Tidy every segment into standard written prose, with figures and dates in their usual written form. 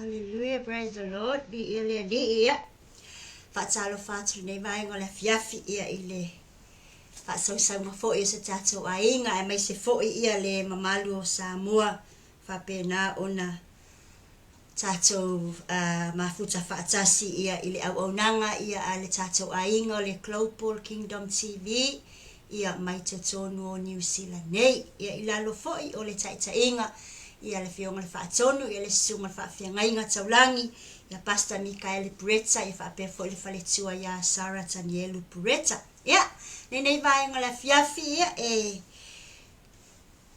Hallelujah, praise the Lord. Di ile di ia. Faatalo fatu nei vai ngole fiafi ia ile. Faasau sau mafo ia se tatou ainga e mai se fo ia le mamalu o Samoa. Fapena ona tatou mafuta faatasi ia ile au nanga ia ale tatou ainga le Global Kingdom TV. Ia mai te tonu o New Zealand nei. Ia ilalo fo o le taitainga. Ia le fionga le faatonu, ia le sunga le faafiangainga taulangi, ia Pastor Mikael Pureta, ia faape fo le faletua ia Sarah Tanielu Pureta. Ia, nei vaenga la fiafi ia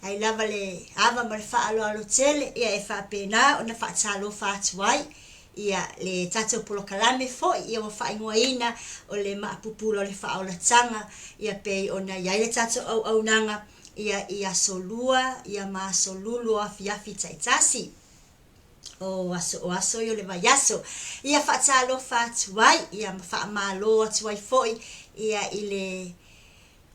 ai lava le ava ma le faaloalo tele, ia e faape na, ona faatalo faatuai, ia le tatou polokalame fo, ia wa faingoaina o le Maapupula o le Faaolataga, ia pei ona iai le tatou au nanga, ia solua, ia masolulu a fiafi taitasi. O aso yo le vaiaso. Ia faatalo faatuai, ia faamalo atuai foi, ia ile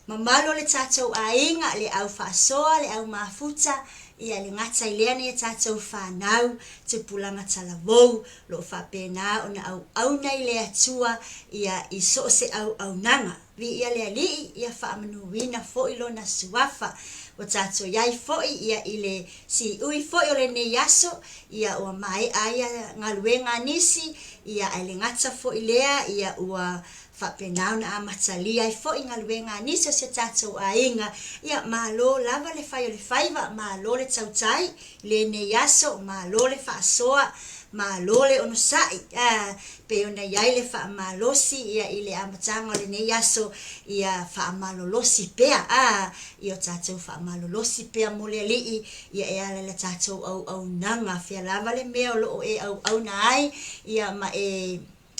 mamalo le tatou ainga, le au faasoa, le au mafuta, ia le ngata ileana ia tatou whanau, te pulanga talavou, lo whapena ona au nei le atua, ia iso se au nanga. Vi ia le alii, ia whaamanuina foi lo na suafa, o tatou iai foi, ia ile si ui foi o le nei aso, ia ua mai aia ngaluenga nisi, ia ele ngata foi lea, ia ua whapenau na amatalia i fo inga luenga nisa se tatou ainga ia malo lava le whai o le whaiva malo le tautai le ne yaso malo le whaasoa malo le onosai pe ona iai le whaamalosi ia i le amatanga le ne yaso ia whaamalolosi pea ia tatou whaamalolosi pea mo le alii ia e ala le tatou au nanga whia lava le mea o loo e au na ai ia ma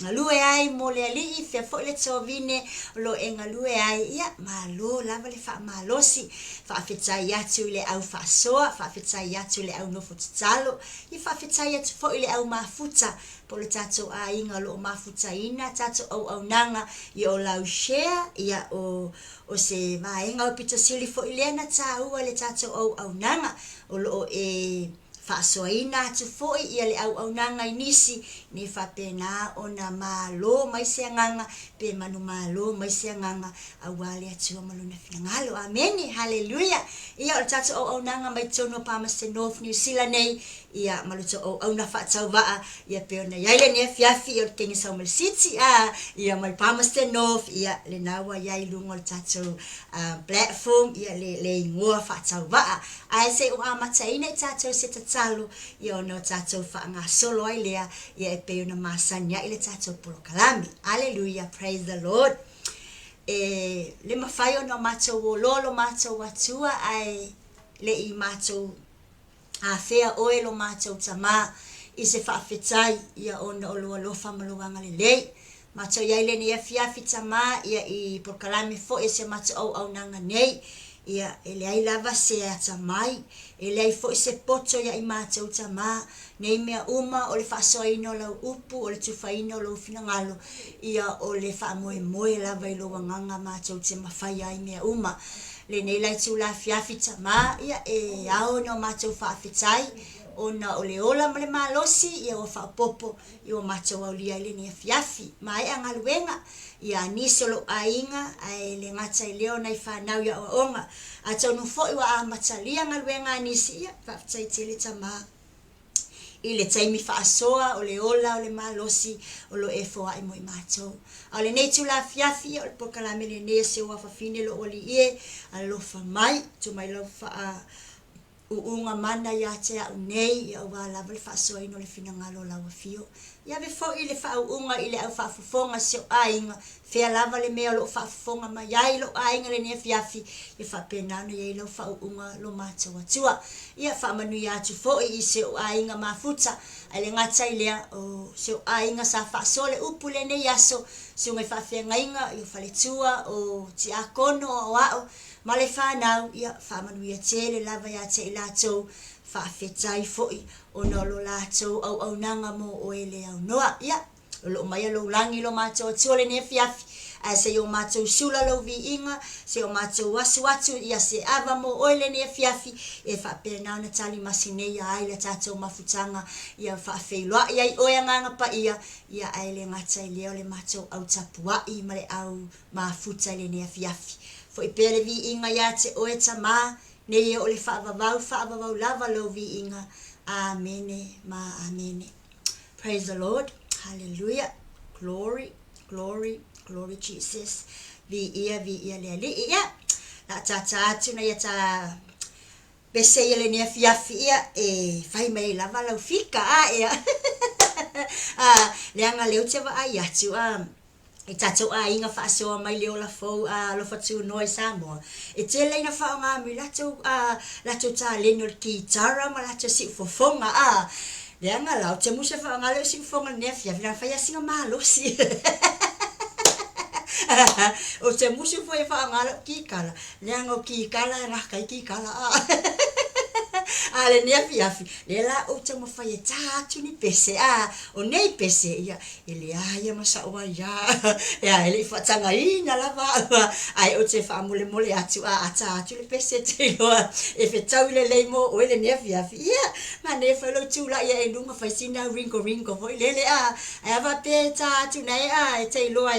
ngalue ai mo le alii fea fo le tovine lo e ngalue ai ia malo lava le faamalosi faafetai atu le au faasoa faafetai atu le au nofo tatalo i faafetai atu fo le au mafuta po le tatou ainga lo mafuta ina tatou au nanga i o lau share ia o se vaenga o pita sili fo ilena taua le tatou au nanga o lo faasoaina atu foi ia le au nanga inisi ni fapena ona malo mai se nganga pe manu malo mai se nganga awale atu maluna finangalo amen haleluya ia o tatu au nanga mai tono pa mas North New Zealand nei ia maluto au na fatau va ia pe ona ia le ne fiafi o tengi Samuel City ia mai pa mas North ia le nawa ia lungo tatu platform ia le ngoa fatau va ai se o amataina tatu se talo ia no tatou whaangasolo ai lea ia e peo na masania ile tatou polokalami. Hallelujah, praise the Lord. Le mawhai o no matou o lolo matou atua ai le i matou a fea oe lo matou tama i se whaafetai ia ona o loa lofa maluanga le lei. Matou iai le ni fiafi tama ia i polokalami fo e se matou au nanga nei. Ia ele ai lava se atamai ele ai fo se poto ia i matou tama nei mea uma o le faasoaina o lau upu o le tufaina o lau finangalo ia o le faamoemoe lava i lo wanganga matou te mawhai ai mea uma le nei lai tu la fiafi tama ia e ao no matou faafetai ona o le ola ma le malosi ia o faapopo i o matou au lia le nei fiafi mai angaluenga ia nisi lo ainga ai le ngata i leo nei whanau ia o onga a tau nu fo iwa a matalia ngaluenga nisi ia whaftai tele tama i le taimi whaasoa o le ola o le malosi o lo e foa i mo i matou a le nei tu la fiafi o le pokalame le nei se ua whafine lo oli ie a lo whamai tu mai lo wha unga mana ia te au nei ia ua lava le whaasoa ino le finangalo lawa fio ia ve fo i le whaunga i le au whaafufonga se o ainga fea lava le mea lo whaafufonga ma iai lo ainga le nea fiafi i whapenano iai lo whaunga lo mātou atua ia whaamanu ia atu fo i se o ainga mafuta a le ngata i lea o se o ainga sa whaasoa le upu le nei aso se ungai whaafenga inga i o whaletua o ti akono o ao ma le whanau ia whaamanu ia tele lava ia te i lātou whaafetai foi o no lo lātou au nanga mo o ele au noa ia lo mai lo langi lo mātou atua le ne fiafi se o mātou sula lau vi inga, se o mātou wasu ia se ava mo oile ni fiafi, e whapena na tali masine ia aile tātou mafutanga, ia whawheilua, ia i oia nganga pa ia aile ngata i leo le mātou au tapua i mare au mafuta le ni fiafi. Fo i pere vi inga ia te oe ta mā, ne ia o le whaavavau lava lau vi inga. Amene, ma amene. Praise the Lord. Hallelujah. Glory, glory, glory Jesus. Vi ia le ia. Na ta tuna ia ta bese ia le ni fiafi ia e fai mai lava lau fika ia. Le anga leo te wa ai atu e tatou inga whaasoa mai leo la fau lo fatu noi Samoa. E te leina whao ngā mi latou tā leno ki tara ma latou si ufofonga le anga lau te musa whao ngā leo si ufofonga nea fia whina whai asinga mahalosi. O te musa whao ngā leo ki kala le anga o ki kala ngā kai ki kala le nea fiafi le la o te mawhai e tātu ni pese o nei pese ia ele ia masaua ia ele whatanga ina lava ai o te whaamole mole atu tātu le pese te loa e whetau le leimo o ele nea fiafi ia ma ne whailo tūla ia e lunga whaisina ringo hoi lele ai awa pe tātu nei e te loa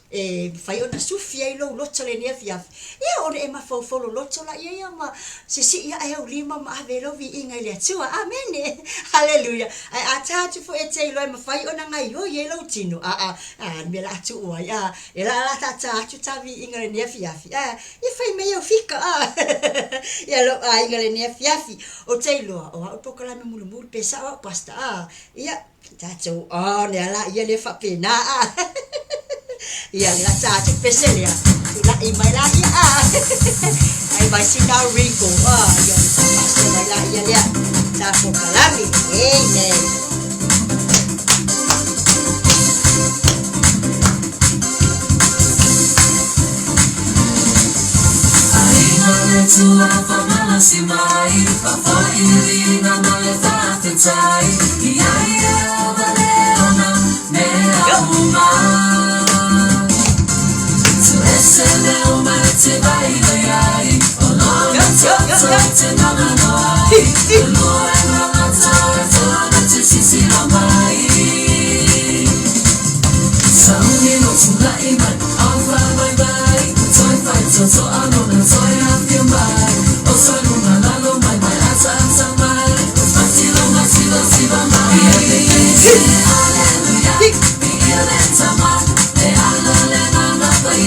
e fai ona sufi ai lo loto le nea fiafi ia ona e mawhauwholo loto la ia ma si ia ai au lima ma avelo vi inga le atua amene hallelujah ai a tātu fo e te ilo e mawhai ona ngai o ye lo tino me la atu ua e la tātu ta vi inga le nea fiafi ia fai mei au fika ia lo inga le nea fiafi o te iloa o au poka la me mulu pesa o pasta ia tātu ne ala ia le whapena ia la tātou peselea la i mai la ia ai mai sina ringo ia se mai la ia lea tātou kalami amen. Aina le tua whamana si mai whawhai ringa ma le tātetai ia wa leona mea uma se leo mai te vai ai o no te nana noi no e nana ta te sisi no mai sauni no tula i mai au fa mai toi fai to ano na toi a fio mai o sai no na mai ata mai fati lo mai hallelujah mi ele tama e ala le nana pai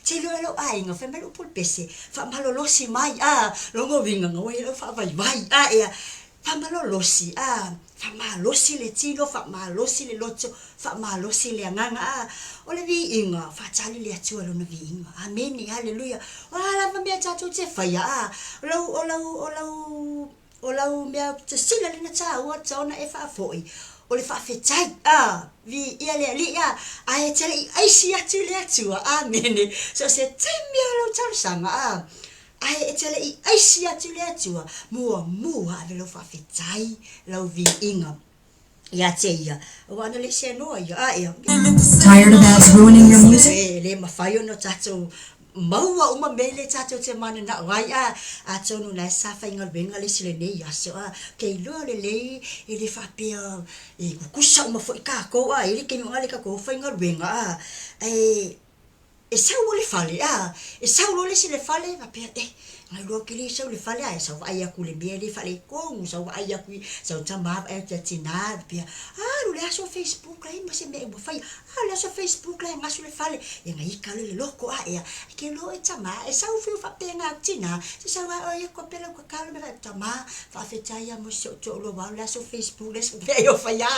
te lo ai nga fa melo pul pese fa malolosi mai longo vinga nga wai fa vai ia fa malolosi fa malosi le tino fa malosi le locho fa malosi le nganga o le vi inga fa tali le atu lo na vi inga amen haleluya ala va mea tatu te fa ia o lau mea te sila le na ta ua taona e fa foi o le fa fetai vi ia le ali ai tele ai si atu le atu amen so se te mea lo tau sanga ai tele ai si atu le atu mua le fa fetai lau vi inga ia te ia wana le se no ia Tired of ads ruining your music? le mafai no tatu maua uma mele tato te mana na wai a tonu na safa inga benga le sile nei aso ke lo le ele fa pe e kusa uma foi ka ko ele ke ngale ka ko fa inga benga e sa wo le fale e sa wo le sile fale va pe ngai lo ke le sa le fale sa va ia ku le be le fale ko sa va ia ku sa tama e te tina pe lo le aso Facebook lai ma se me mo fai le aso Facebook lai ngaso le fale e ngai ka le loko ke lo e tama e sa fu fa pe nga tina se sa va ia ko pe lo ka me tama fa fe ya mo so to lo va le aso Facebook le so pe yo fa ya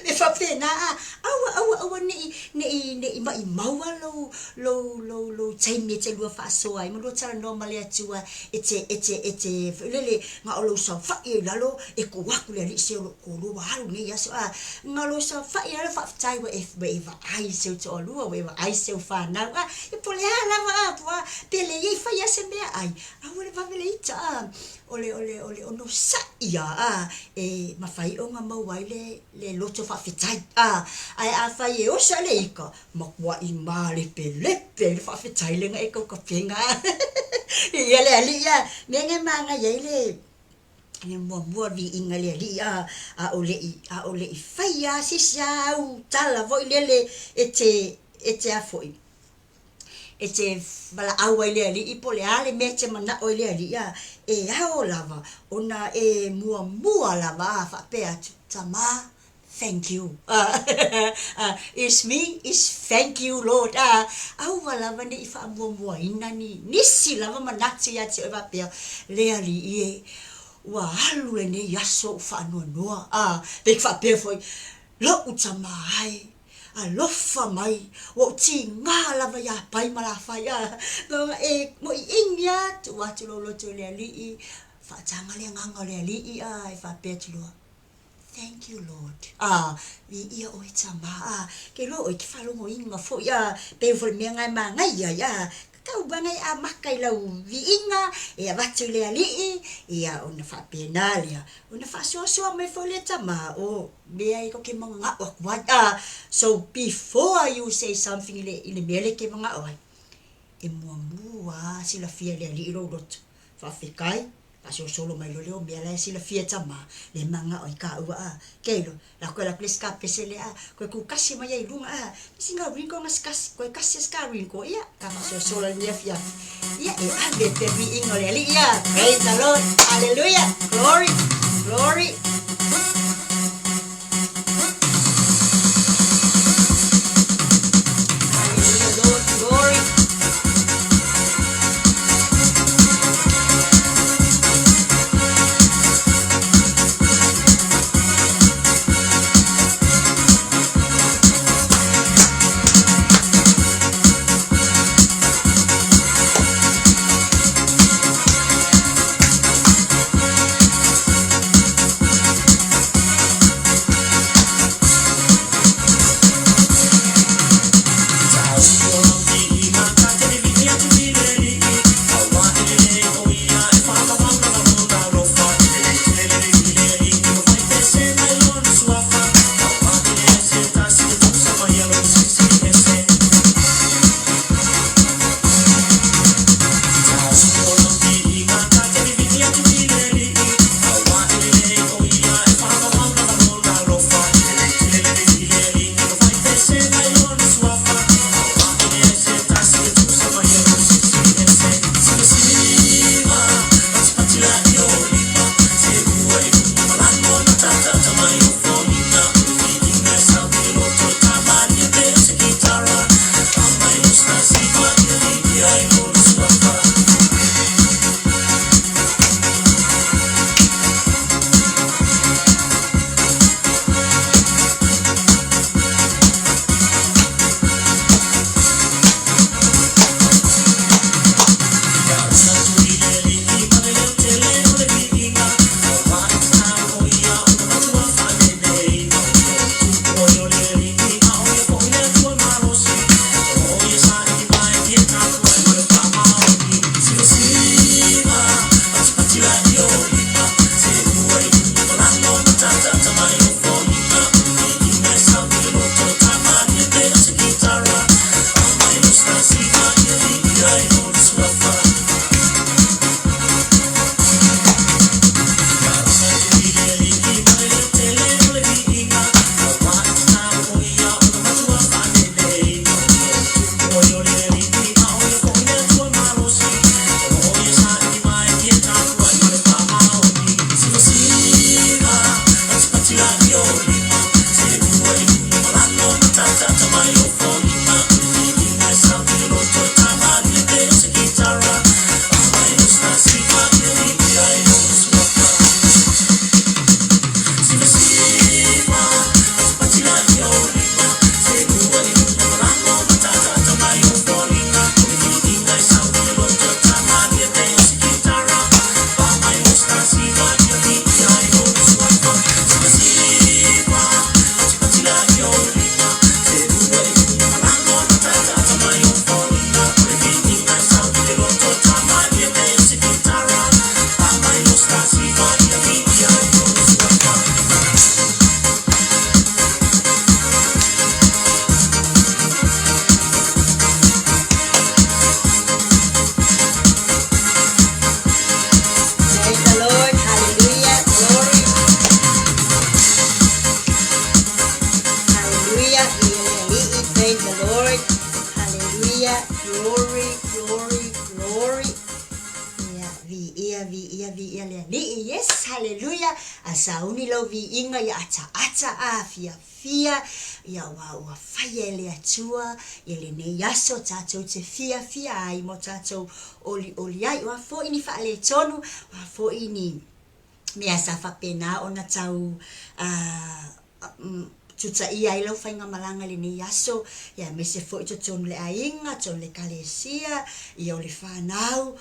me fa pe na awa ni ma i maua lo tai me te lo fa so ai mo lo tala normal ya tua ete lele nga lo sa fa i lalo e ko wa ku le se lo ko lo wa ni ya so nga lo sa fa i la fa tai wa if ba ai se to lo wa ai se fa na e po le ala wa pa pe le i fa ya se me ai le va le ita ole ono sa ia e ma fai o nga mau wai le loto fa fitai ai fa ye o sa le ika ma kwa i male pe fa fitai le nga e ko penga ia le ali me nga manga ye le ni mo vi inga le ali ole i fai si sa u tala vo le ete a foi ete bala awa ile ali ipole ale meche mana o ile ali hao lava ona mua lava fa pe tama thank you it's me is thank you Lord awa lava ni fa mua ina ni nisi lava manati ya te va pe le ali wa halu ne yaso fa no pe fa pe foi lo utama ai alofa mai o ti nga lava ya pai mala fa ya no mo ingia tu wa tu lo tu le ali fa tanga le nganga le ali fa pe tu lo thank you Lord vi ia o tama ke lo o ki fa lo mo inga fo ya pe fo me nga ma nga ya kau bangai makai lau vi inga va tu le ali ona fa pe na le ona fa so me fo le tama be ai ko ke manga what so before you say something ile mele ke manga mua sila fia le ali ro dot fa fikai so solo mai lo leo mele sila fia tama le manga ka ke lo la ko la please ka pese le ko ku kasi mai ai lunga singa ringo ngas kas ko kasi ska ringo ka so solo le fia ade te vi ingole ali praise the Lord hallelujah glory ia le ali. Yes, hallelujah. Asauni lo vi inga ia ata a fia ia wa fai le atua ia le ne yaso tatou te fia ai mo tatou oli ai wa fo ini fa le tonu wa fo ini mea sa fa pena ona tau tuta ia i lau whainga malanga le ni yaso, ia me se fo i ton le ainga, ton le kalesia, ia o le whanau,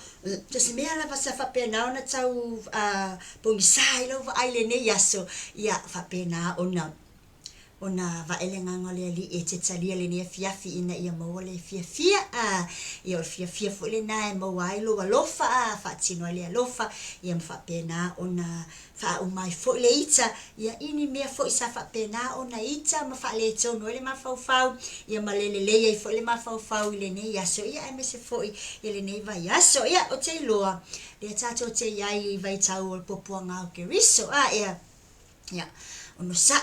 to se mea lava sa whapena ona tau pongisa i lau wa ai le ni yaso, ia whapena ona vaelenga ngole ali e te talia le ne fiafi ina ia maua le fiafia ia o fiafia fo le na e maua ai lo alofa fatino le alofa ia mfapena ona fa umai fo le ita ia ini mea fo isa fapena ona ita ma fa le tono le ma fau ia malele le ia fo le ma fau le ne ia so ia me se fo ia le ne vai aso ia o te loa le tato te ia vai tau o popuanga o ke riso ia ono sa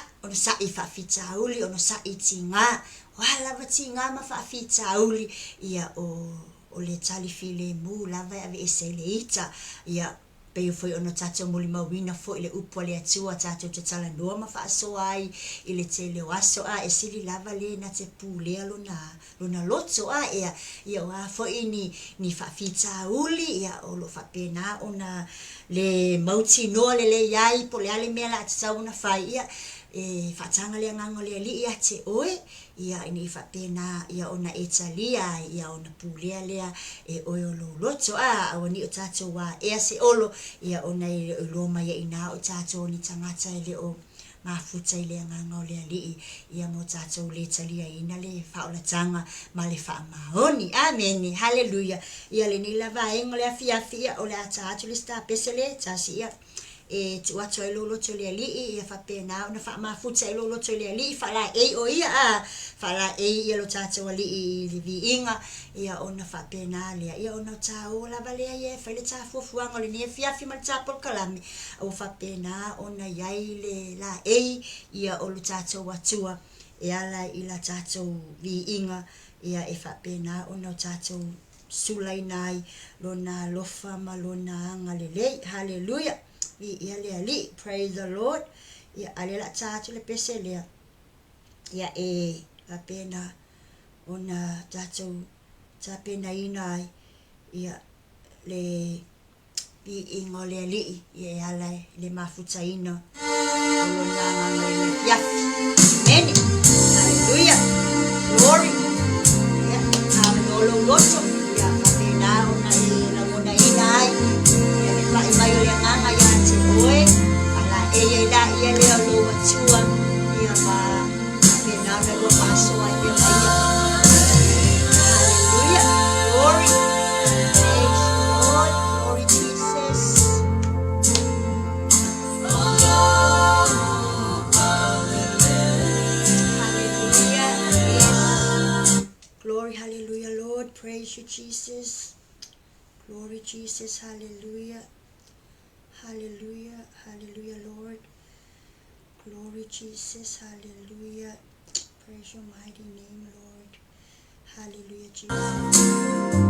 I fa fita uli ono sa I tinga wala va tinga ma fa fita uli ia o le tali file mu lava ave ese le ita ia pe foi ono tato muli mawina fo ile upo le atua tato te tala noa ma fa so ai ile te le waso e sili lava le na te pule lona loto ia wa fo ini ni fa fita uli ia o lo fa pena ona le mauti no le yai po le ale mela tsa una fai ia fatanga le ngango le li ia te oe ia ini fa pena ia ona etalia ia ona pulea lea oe o lo loto oni o tato wa se olo ia ona lo mai ina o tato ni tangata ile o mafuta ile ngango le li ia mo tato le talia ina le faaolataga ma le faamaoni amen hallelujah ia le ni lava engole afia o le tato le sta pesele tasi ia tu atu lo to le ali ia fa pena ona fa mafuta lo to le ali fa la o ia fa la ia lo tato ali li inga ia ona fa pena le ia ona tau la vale ia fa le tafu fuanga le ni fia fi mal tapo kalami o fa pena ona yai le la ia o lo tato watua ia la ila tato vi inga ia fa pena ona tato sulai nai lona lofa malona ngalele hallelujah ia le ali praise the lord ia ale la tato le pesele ia fa pena ona tato tapena ina ia le bi ingole ali ia ala le mafuta ina olona ngale ya amen hallelujah glory ia lo loto ia kapena ona la mona ina ia le pa mai le nganga ya te oe ala da ia le lo watua ia ma kapena na lo paso ai ia glory, praise Lord, glory Jesus. Hallelujah, yes. Glory, hallelujah, Lord, praise you Jesus. Glory Jesus, hallelujah. Hallelujah, hallelujah, Lord. Glory Jesus, hallelujah. Praise your mighty name, Lord. Hallelujah, Jesus.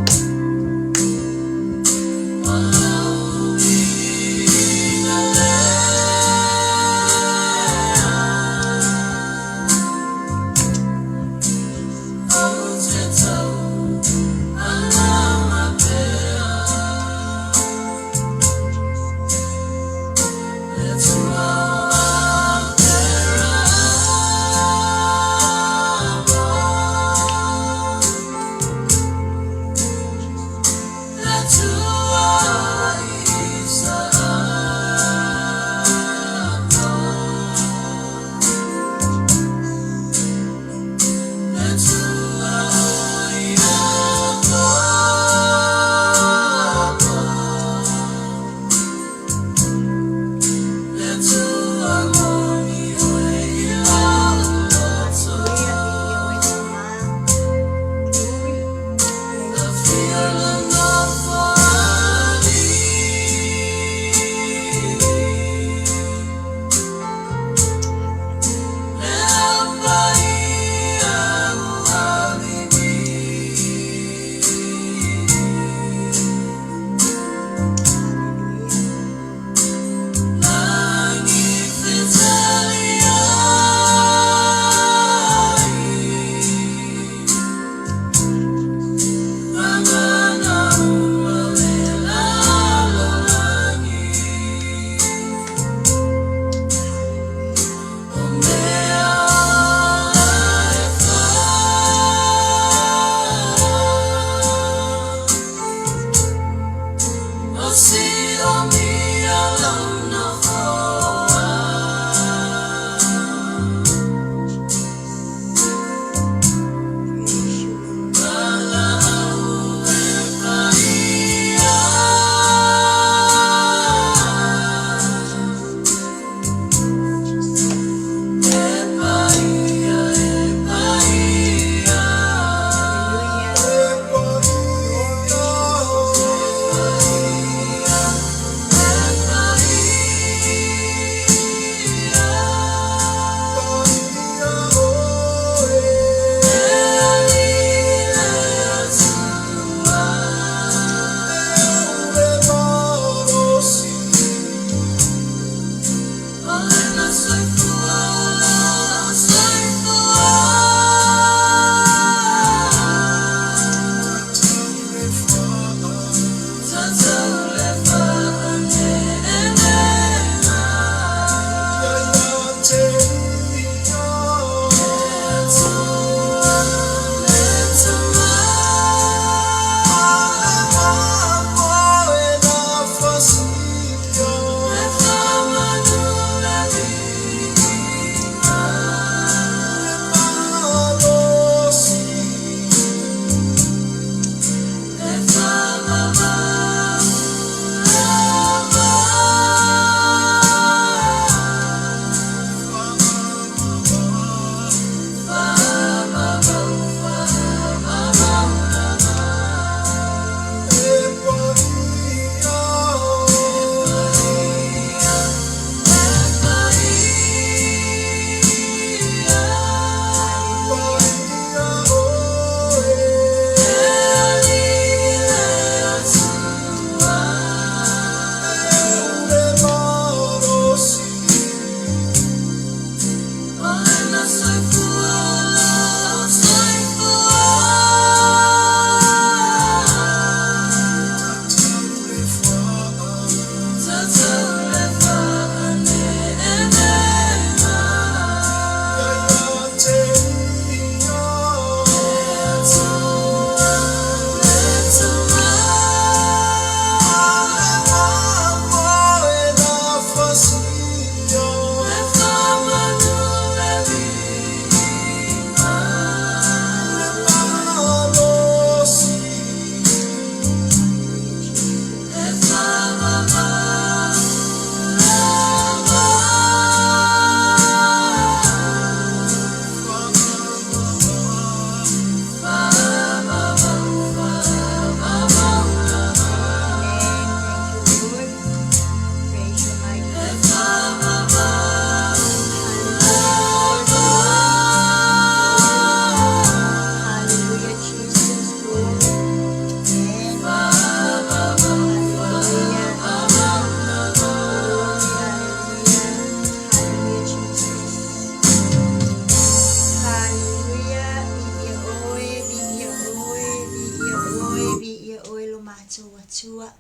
mātou atua.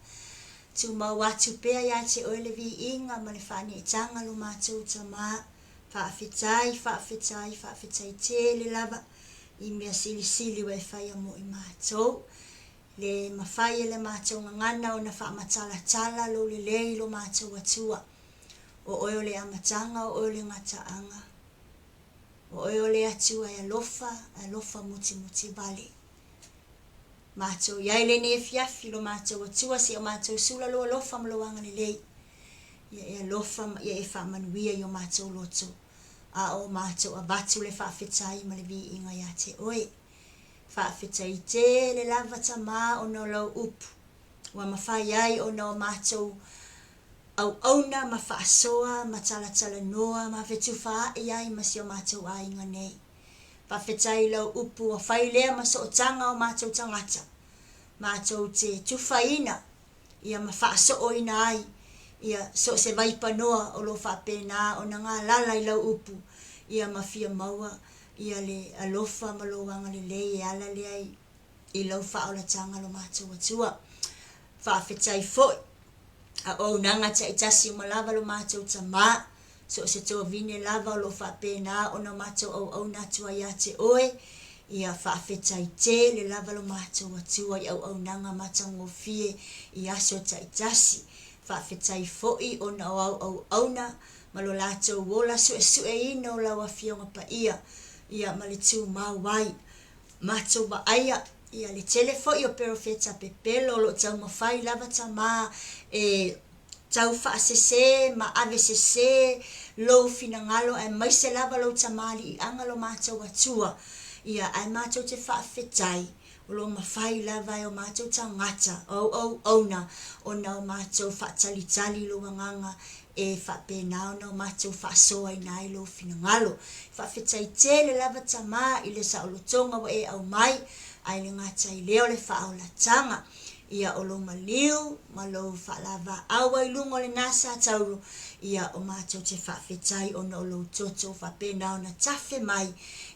Tu mawatu pea ia te oe le vi inga ma le whaani tanga lo mātou tama. Whaafetai te le lava. I mea sili wai whaia mo i mātou. Le mawhai le mātou ngangana o na whaamatala lo le lei lo mātou atua. O oe o le amatanga o oe o le ngataanga. O oe o le atua e alofa muti vale. Mātou iai le ne fiafi lo mātou atua se o mātou sula lo alofa mloanga le lei. Ia e alofa ia e whaamanuia i o mātou loto. A o mātou a batu le whaafetai ma le vi inga ia te oe. Whaafetai te le lava tama o no lau upu. Wa mawhai ai o no mātou au auna ma whaasoa, ma tala noa, ma whetu wha ai ma si o mātou a inga nei. Whawhetai lau upu a whailea ma so o tanga o mātou tangata. Mātou te tuwhaina, ia ma whaaso o ina ai, ia so se vaipa noa o lo whapena o na ngā lala i lau upu, ia ma fia maua, ia le alofa ma lo wanga le lei e ala le ai, i lau Faaolataga lo mātou atua. Whawhetai foi, a o nanga ta itasi o malava lo mātou tama, so se toa vine lava o lo whapena o na mātou au natua ia te oe, ia whaafetai te le lava lo mātou atua i au nanga matango fie i aso ta itasi. Whaafetai foi o na au na malo lātou wola sue ino lawa fionga pa ia ma le tū mawai. Mātou ba aia ia le telefoi o perofeta pepelo lo tau mawhai lava tama tau whaasese ma avesese lo finangalo e maise lava lo tamali i anga lo mātou atua. Ia ai mātou te whaafetai o lo mawhai lava e o mātou tangata au na o na o mātou whaatalitali lo wanganga e whapena o na o mātou whaasoa i nai lo finangalo. Whaafetai te le lava tama i le sa o lo tonga wa e au mai ai le ngata i leo le Faaolataga. Ia o lo maliu, ma lo whaalava awa i lungo le nasa tauru. Ia o mātou te whaafetai o na o lo toto whapena o na tafe mai.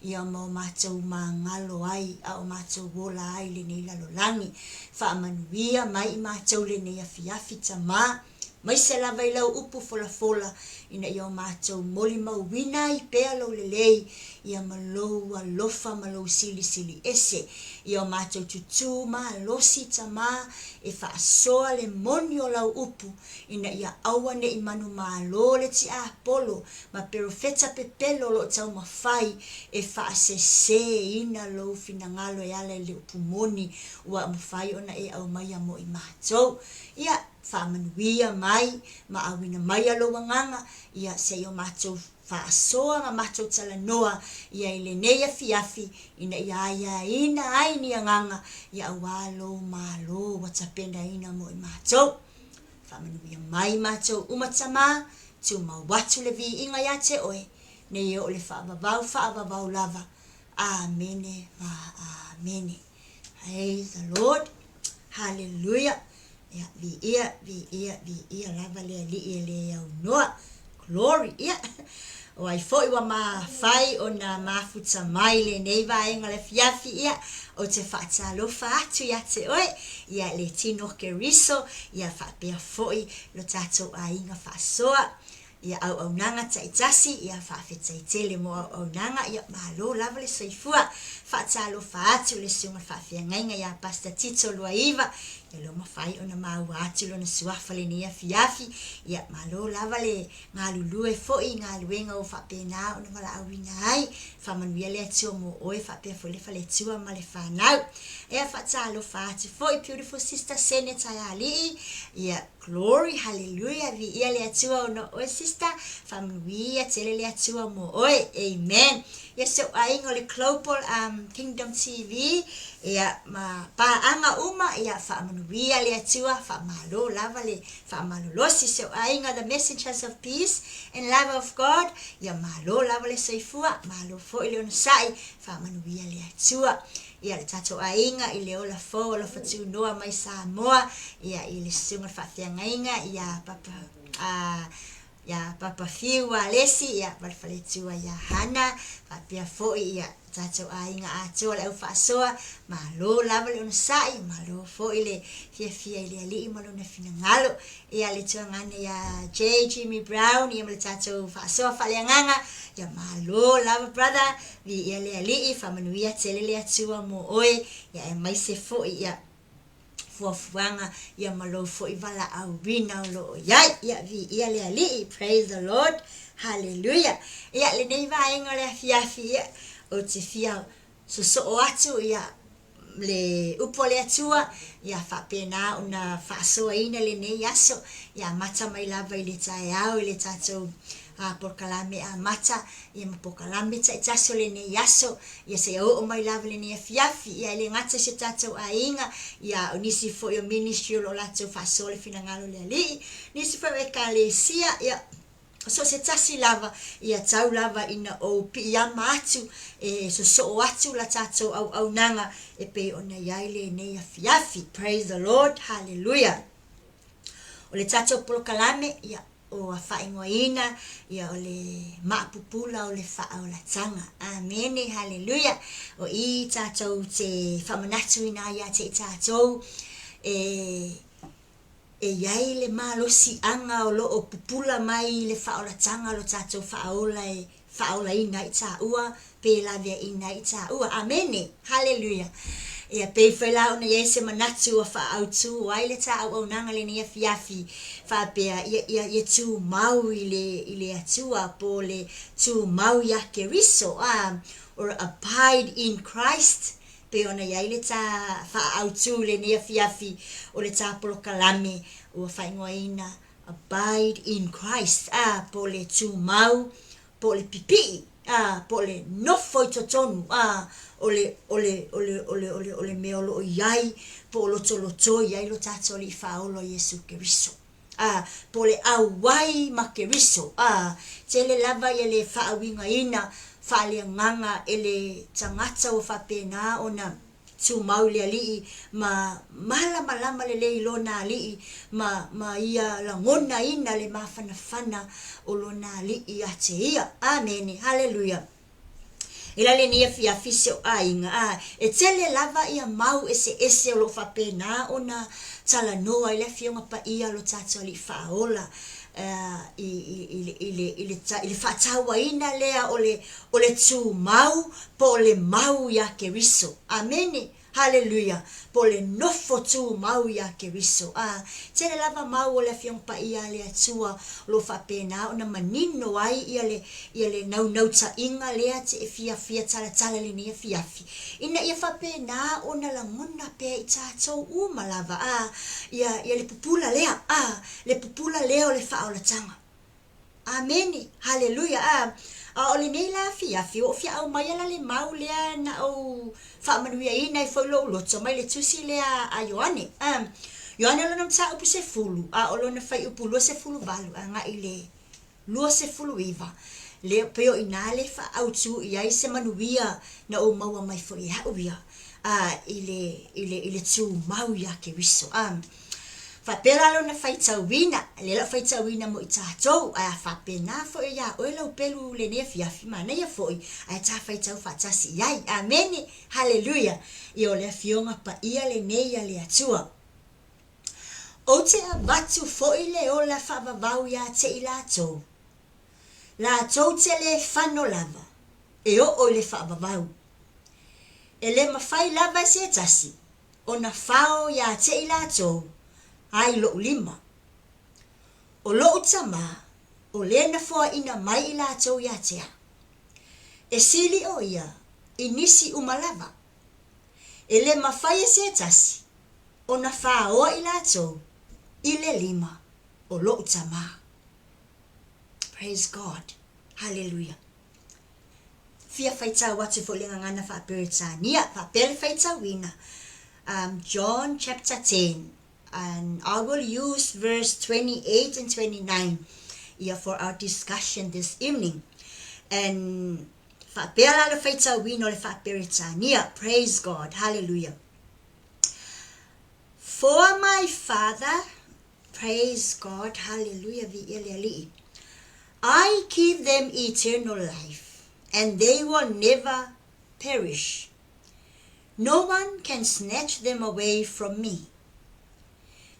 Ia o mātou ngalo ai, a o mātou wola ai le nei lalo langi. Whaamanuia mai i mātou le nei afiafi tama. Mai se lava i lau upu fola ina i o mātou moli mauwina i pea lau lelei. Ia malou alofa malou sili ese. Ia o mātou tutu ma losi tama e whaasoa le moni o lau upu. Ina ia awane i manu malo le ti a polo. Ma perofeta pepelo lo tau mawhai e whaasese ina lau finangalo e ala le upu moni. Ua mawhai ona e au mai amo i mātou. Ia whaamanuia mai, ma awina mai alo wanganga, ia se o mātou whaasoa ngā mātou tala noa, ia i le neia fiafi, ina ia ina ai ni anganga, ia awalo malo watapenda ina mo i mātou. Whaamanuia mai mātou umatama, tu mawatu le vi inga ia te oe, ne i o le whaavavau lava. Amene, amene. Praise the Lord. Hallelujah. Ya vi ia lava le ali le au noa. Glory ia. O ai foi wa ma fai o na mafuta mai le neiva enga le fiafi ia o te whaatalo whaatu ia te oe ia le tino ke riso ia whapea foi lo tato a inga whaasoa ia au nanga taitasi ia whaafetai tele mo au nanga ia malo lava le soifua whaatalo whaatu le sunga whaafea ngainga ia pasta tito lua iwa ia lo mawhai o na mau atu lo na suafa le nia fiafi ia malo lava le ngā lulue foi ngā luenga o whapena o na wala awina ai whamanuia le atua mo oe whapea foi le whale tua ma le whanau ia whaatalo whaatu foi beautiful sister Sene tai alii ia glory hallelujah vi ia le atua o na oe sister whamanuia tele le atua mo oe amen ia so aingo le global Kingdom TV ia ma paanga uma ia whaamanuia le atua whaamalo lava le whaamalo losi so ainga the messengers of peace and love of God ia malo lava le soifua malo fo ile ona sai whaamanuia le atua ia le tato ainga i le ola fo ola fatu noa mai Samoa ia i le sunga whaafeangainga ia papa ya papa fiu a lesi ya balfale tua ya hana papia foi ya tato ainga ato le ufasoa malo lava le unsai malo foi le fia ile ali malo na fina ngalo ya le tua ngane ya Jimmy Brown ya le tato ufasoa fale nganga ya malo lava brother vi ile ali fa manuia tele le atua mo oi ya mai se foi ya fuafuanga ya malo foi vala au wina lo ya vi ile ali praise the Lord hallelujah ya le nei va inga le fia o te fia so o atu ya le upo le atua ya whapena una whaasoa ina le nei aso ya mata mai lava i le tae au i le tatou porkalame a mata ya maporkalame ta itaso le nei aso ya se o mai lava le nei afiafi ya le ngata se tatou a inga ya nisi fo yo ministry o lo latou whaasoa le finangalo le ali nisi fo e ka le sia ya so se tasi lava ia tau lava ina o pi ia matu so atu la tato au nanga e pe ona yaile nei afiafi praise the Lord hallelujah o le tato polokalame ia o whaingoina ia o le Maapupula o le Faaolataga amen hallelujah o i tato te whamanatu ina ia te tato yai le malosi anga o lo o pupula mai le Faaolataga lo tatou faaola ina i taua pe lavia ina i taua amene hallelujah ia pe fela ona ia se manatu o faautu ai le tau au nanga le nia fiafi fa pe ia tu mau ile atua po le tu mau ya keriso or abide in Christ pe ona ia ile ta faautu le nia fiafi o le ta polokalame o faingoina abide in Christ po le tu mau po le pipi po le nofo i totonu ole meolo iai po lo toloto iai lo tato li faolo Yesu Keriso po le awai ma Keriso tele lava ele faawinga ina faale nganga ele tangata o fapena ona tu mauli ali ma malama le lona ali ma ia la ngona ina le mafana o lona ali ia te ia amen hallelujah ila le nia fiafiso ainga e tele lava ia mau ese lo fapena ona tala noa ile fionga pa ia lo tato li faola ile fatawa ina lea ole tu mau po le mau ya Keriso amen hallelujah po le nofo tu mau ya Keriso tele lava mau ole fiong pa ia le atua lo fapena ona manino ai ia le nau ta inga lea te fia tala le nia fiafi ina ia fapena ona la ngona pe itato malava ia le pupula lea le pupula lea o le Faaolataga amen hallelujah ole nei la fiafi o fia au mai la le mau lea na o faamanuia ina i foi lo mai le tusi lea a Ioane Ioane lona mta upu se fulu o lona fai upu lua se fulu valu nga ile lua se fulu iva le peo ina le faautu iai se manuia na o maua mai foi hauia ile tu mau ya Keriso fa pela lo na faita wina le la faita wina mo itato fa pena fo ya o lo pelu le ne fiafi mana ya fo ta faita fa tasi yai amen hallelujah io le fionga pa ia le ne ya le atua o te abatu fo ile o la fa vau ya te ilato la to te le fano lava e o le fa vau ele mafai lava se tasi ona fao ya te ilato ai lo lima o lo tama o lena foa ina mai ila tau ya tea e sili o ia inisi umalava ele mafai se tasi o na fa o ila tau ile lima o lo tama praise God hallelujah fia faita watu fo lenga ngana fa peritania fa pel faita wina John chapter 10 and I will use verse 28 and 29 for our discussion this evening. And praise God, hallelujah. For my Father, praise God, hallelujah. I give them eternal life, and they will never perish. No one can snatch them away from me.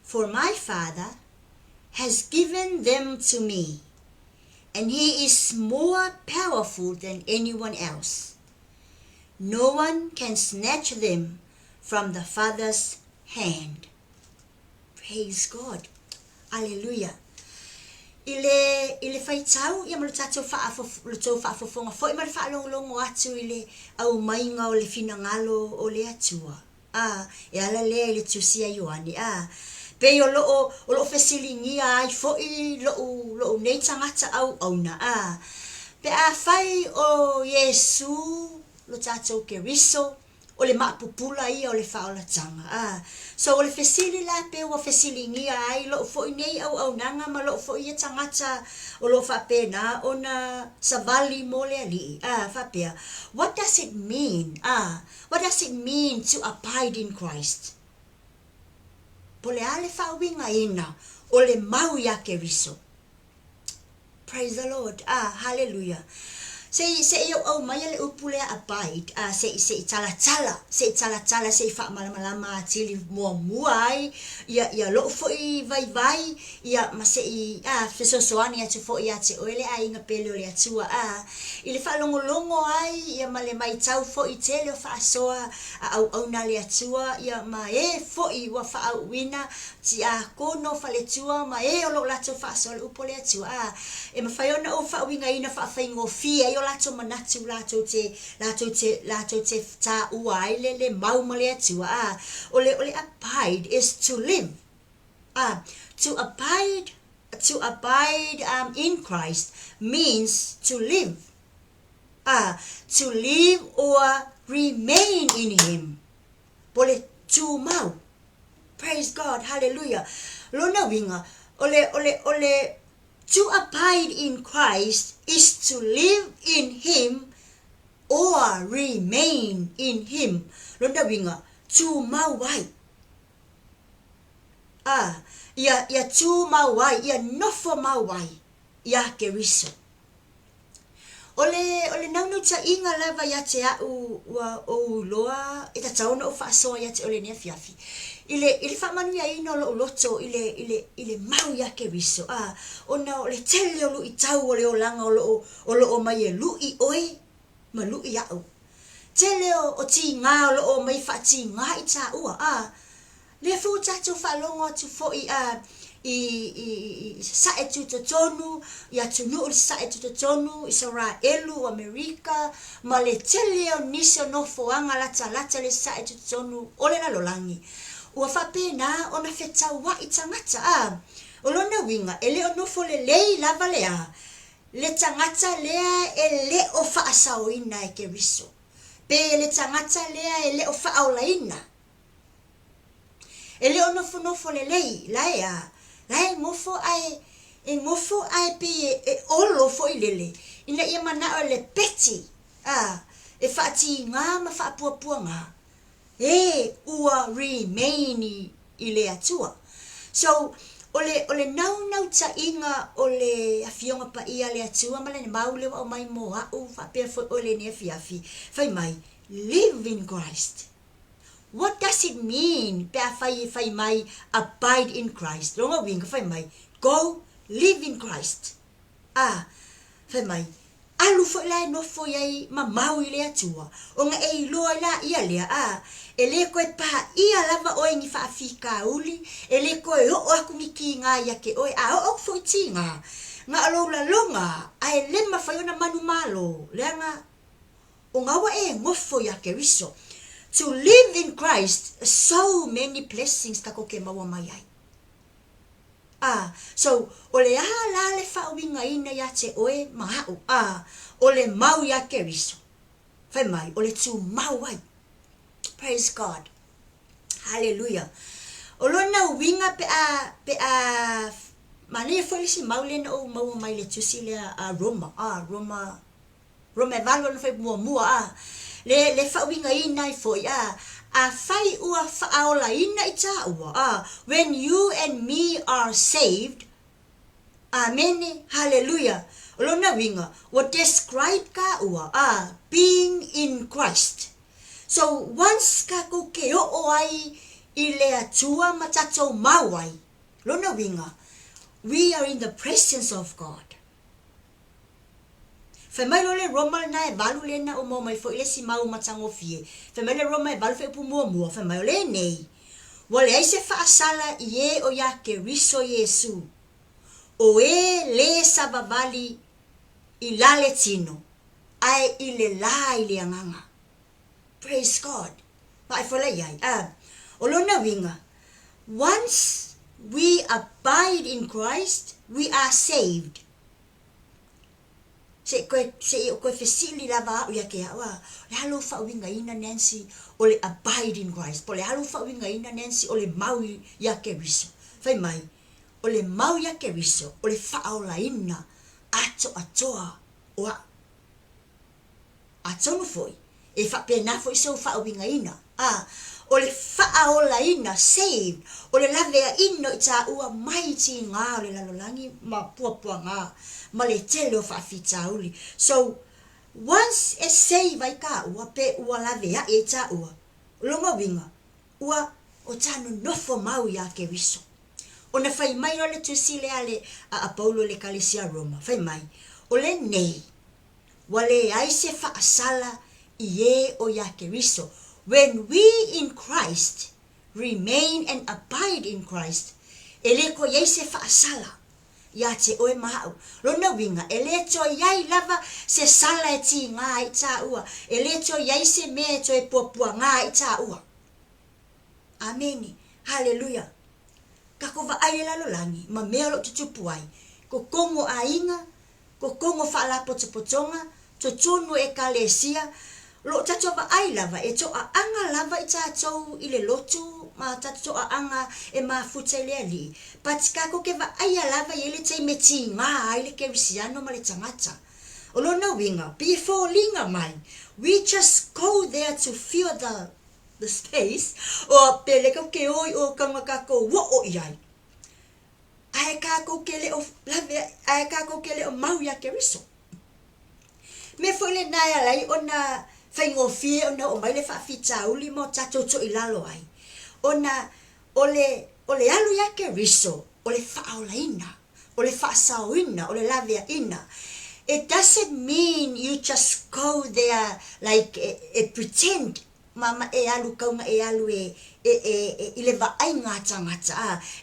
For my Father has given them to me, and he is more powerful than anyone else. No one can snatch them from the Father's hand. Praise God. Hallelujah. Ile fai tau ia malu tatou whaafofonga fo i malu whaalongolongo atu ile au mainga o le finangalo o le atua. E ala lea ile tusia Ioani. Pe o lo fesilingia ai fo i lo nei tangata au na. Pe a fai o Yesu lo tatou keriso o le Maapupula ia o le Faaolataga. So o le fesili la pe o fesilingia ai lo fo i nei au nanga ma lo fo i tangata o lo whapena o na savali mo le ali. Whapea. What does it mean? What does it mean to abide in Christ? Po le ale whawinga ina o le mau ia keriso. Praise the Lord. Hallelujah. Se au mai le upule abide, se tala se fa malama tili muai ia lo fo I vai ia ma se feso soani atu fo ia te oele ai nga pele ole atua ile fa longo ai ia male mai tau fo I tele fa soa au na le atua ia ma fo I wa fa wina ti kono fa le tua ma o lo lato fa so le upole atua e ma fa ona o fa winga ina fa ingo fia lato manatu lato te ta uai le mau male atua ole abide is to live. To abide in Christ means to live. To live or remain in him. Pole tu mau. Praise God. Hallelujah. Lona winga ole to abide in Christ is to live in him or remain in him. Londa winga tu mawai. Ya tu mawai, ya nofo mawai, ya keriso. Ole naunu ta inga lava ya te au o loa ita tauna o faso ya te ole ne fiafi. Ile fa manu ya ino lo loto ile mau ya keriso. Ona ole tele o lu itau ole o langa o mai lu I oi ma lu I au. Tele o ti nga o mai fa ti nga ita ua le fu tatu fa longo tu fo I sa etu tonu ya tunu sa etu tonu Israelu Amerika ma le tele o niso no fo anga lata le sa etu tonu ole na lolangi ua fa pena ona feta wa itangata olona winga ele o no fo le lei lava le tangata lea ele o fa asaoina e keriso pe le tangata lea ele o fa aulaina ele o nofo le lei lae ngofo ai pe olo fo I lele ina ia mana o le peti e fati nga ma fa pua nga ua remain I le atua so ole nau ta inga ole afionga pa ia le atua mala ni maule o mai mo fa pe fo ole ne fiafi fai mai live in Christ. What does it mean? Fai mai abide in Christ. Longa winga fai mai go live in Christ. Fai mai alu fo la no fo yai ma mau ile atua. Onga lo la ia lea ele ko pa ia lava o ngi fa afika uli ele ko o aku miki nga ya ke oi o fo tinga nga lo la longa ai le ma fa yona manu malo lenga onga wa ngofo ya ke riso. To live in Christ, so many blessings kako ke mawa mayai. So ole la le fa winga ina ya te oe mahau. Ole mau ya keriso. Fai mai ole tu mau ai. Praise God. Hallelujah. Olona winga pe mane foi si maule no mau mai le tusile Roma. Roma valo no foi mua. Le fa winga ina foi fai ua faaola ina ita ua when you and me are saved amen hallelujah Olona winga, what describe ka ua, being in Christ. So once ka ko ke o ai I le atua matatou mawai, lona winga, we are in the presence of God. Fe mai lo le Roma na e valu le na o mo mai fo ile si mau matango fie. Fe mai le Roma e valu fe pu mua, fe mai le nei. Wale ai se fa asala ie o ya ke riso Yesu. O e le sabavali I lale tino. Ai ile la ile anganga. Praise God. Pai fo le iai. Olona winga. Once we abide in Christ, we are saved. Se koe fesili lava o ya ke awa. Le halo fa winga ina Nancy o le abide in Christ. Po le halo fa winga ina Nancy o le mau ya ke riso. Fai mai. O le mau ya ke riso. O le faaola ina. Ato atoa. Oa. Atonu foi. E fa pena foi so fa winga ina. O le faaola ina saved. O le lavea ino ita ua mighty ngā o le lalolangi ma puapua ngā. Ma le tele o whaafita uli. So, once e save ai ka ua pe ua lavea e ta ua. Longa winga. Ua o tanu nofo mau ya ke riso. O na fai mai o le tusile ale a Paulo le Kalesia Roma. Fai mai. O le nei. Wale ai se faasala ie o ya ke riso. When we in Christ remain and abide in Christ, ele ko yai se faasala ya te oe mahau. Lona winga, ele to yai lava se sala e ti ngā I tā ua. Ele to yai se me to e puapua ngā I tā ua. Ameni. Hallelujah. Kako va ai lalo langi, ma mea lo tutupu ai. Ko kongo a inga, ko kongo faala potopotonga, to tonu e kalesia, lo tato va ai lava, e to a anga lava I tatou I le lotu, ma tato a anga e ma futele ali. Patikako ke va ai lava I le te meti ngā ai le kerisiano ma le tangata. O lona winga, before linga mai, we just go there to feel the space, o pele ko ke oi o kanga kako wo o iai. Ai kako ke le o lave, ai kako ke le o mau ya ke riso. Me foi le nai alai ona faingo fie ona o mai le faafita uli mo tatou to ilalo ai. Ona ole alu ya ke riso, ole faaolaina, ole faasauina, ole lavea ina. It doesn't mean you just go there like pretend mama e alu kaunga e alu ile va ai ngata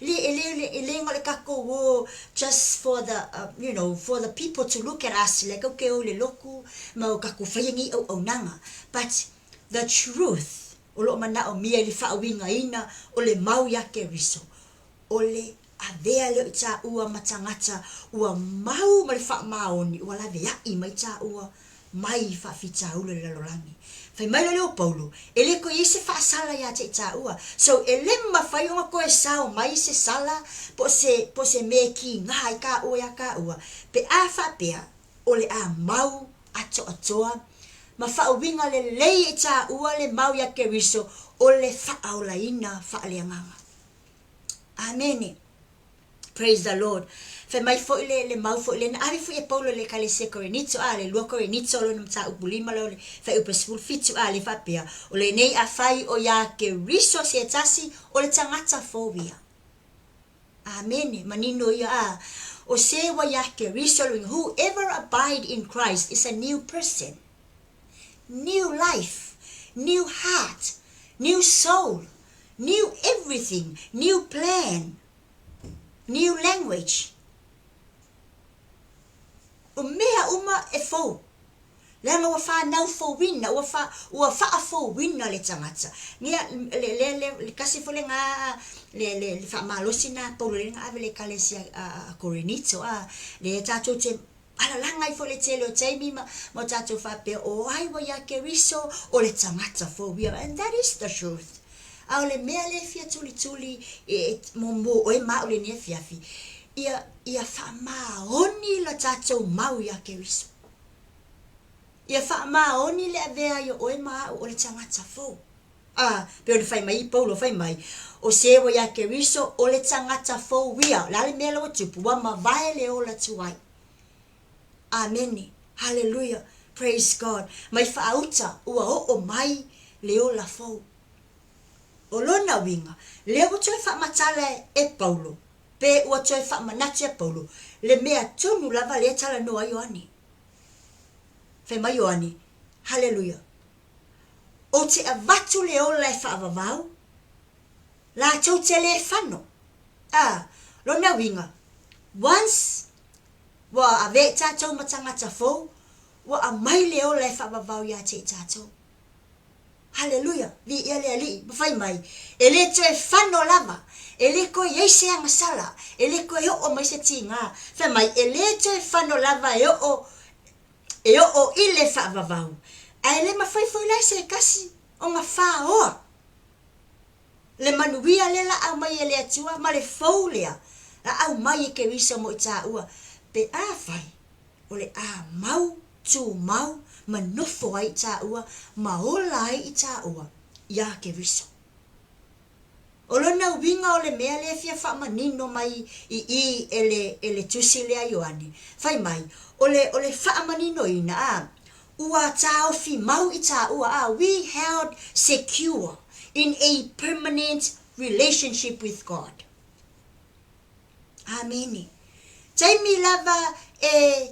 le ngole kako wo just for the for the people to look at us like okay o le loku ma o kako faingi o nanga, but the truth o lo mana o mia le fa winga ina o le mau ya ke riso o le avea le ta ua matangata ua mau ma le fa maoni ua la vea I mai ta ua mai fa fita ule le lolangi. Fai mai leo Paulo, ele ko ise fa sala ya te ta ua. So ele ma fai o ko e sao mai se sala po se me ki ngai ka o ya ka ua. Pe a fa pea ole a mau ato atoa. Ma fa winga le lei ta ua le mau ya ke riso ole fa aula ina fa le nganga. Amen. Praise the Lord. Fe mai fo le mau fo le na ari fo e Paulo le Kalesia Korinitso le lua Korinitso lo mta upulima lo fe upe school fitu le fa pia o le nei a fai o ya ke riso se tasi o le tangata fo wia. Amen. Manino ya o se wa ya ke riso whoever abide in Christ is a new person, new life, new heart, new soul, new everything, new plan, new language. O mea uma e fo. Langa wa fa nau fo wina, wa fa fo wina le tangata. Nia le kasi fo le nga le fa malosi na Paulo le nga ave le Kalesia Korinitso le tatou te ala langa I fo le tele o taimi mo tatou fa pe o ai wa ya ke riso o le tangata fo wia, and that is the truth. A le mea le fia tuli mo o e ma o le ne fiafi. Ia fa maoni la tatou mau ya ke riso. Ia fa maoni le avea yo o e ma o le tangata fo. Pe o le fai mai Paulo fai mai. O se wo ya ke riso o le tangata fo wia. La le mea lo tupu wa ma vai le o la tuai. Amen. Hallelujah. Praise God. Mai whaauta ua o mai leo la fau. O lona winga, leo toi whaamatala e Paulo. Pe ua toi whaamanati e Paulo. Le mea tonu lava le tala noa Ioani. Whai mai Ioani. Hallelujah. O te avatu leo la e whaavavau. La tau te le whano. Lona winga. Once, wa ave tātou matangata fau, wa a mai leo la e whaavavau ia te tātou. Hallelujah. Vi ele ali, mawhai mai. Ele to e whano lava. Ele ko yeise anga sala. Ele ko e o mai se tinga. Whai mai, ele to e whano lava e o ile whaavavau. A ele mawhai fui lai se kasi o ngā whaoa. Le manuia le la au mai ele atua, ma le fau lea. La au mai e ke wisa mo i tā ua. Pe a whai, o le a mau, tu mau, ma nofo ai tā ua, ma ola ai i tā ua, ia ke riso. O lona winga o le mea le fia wha manino mai i ele tusi lea Ioani. Whai mai, o le wha manino ina ua tā ofi mau i tā ua we held secure in a permanent relationship with God. Amen. Taimi lava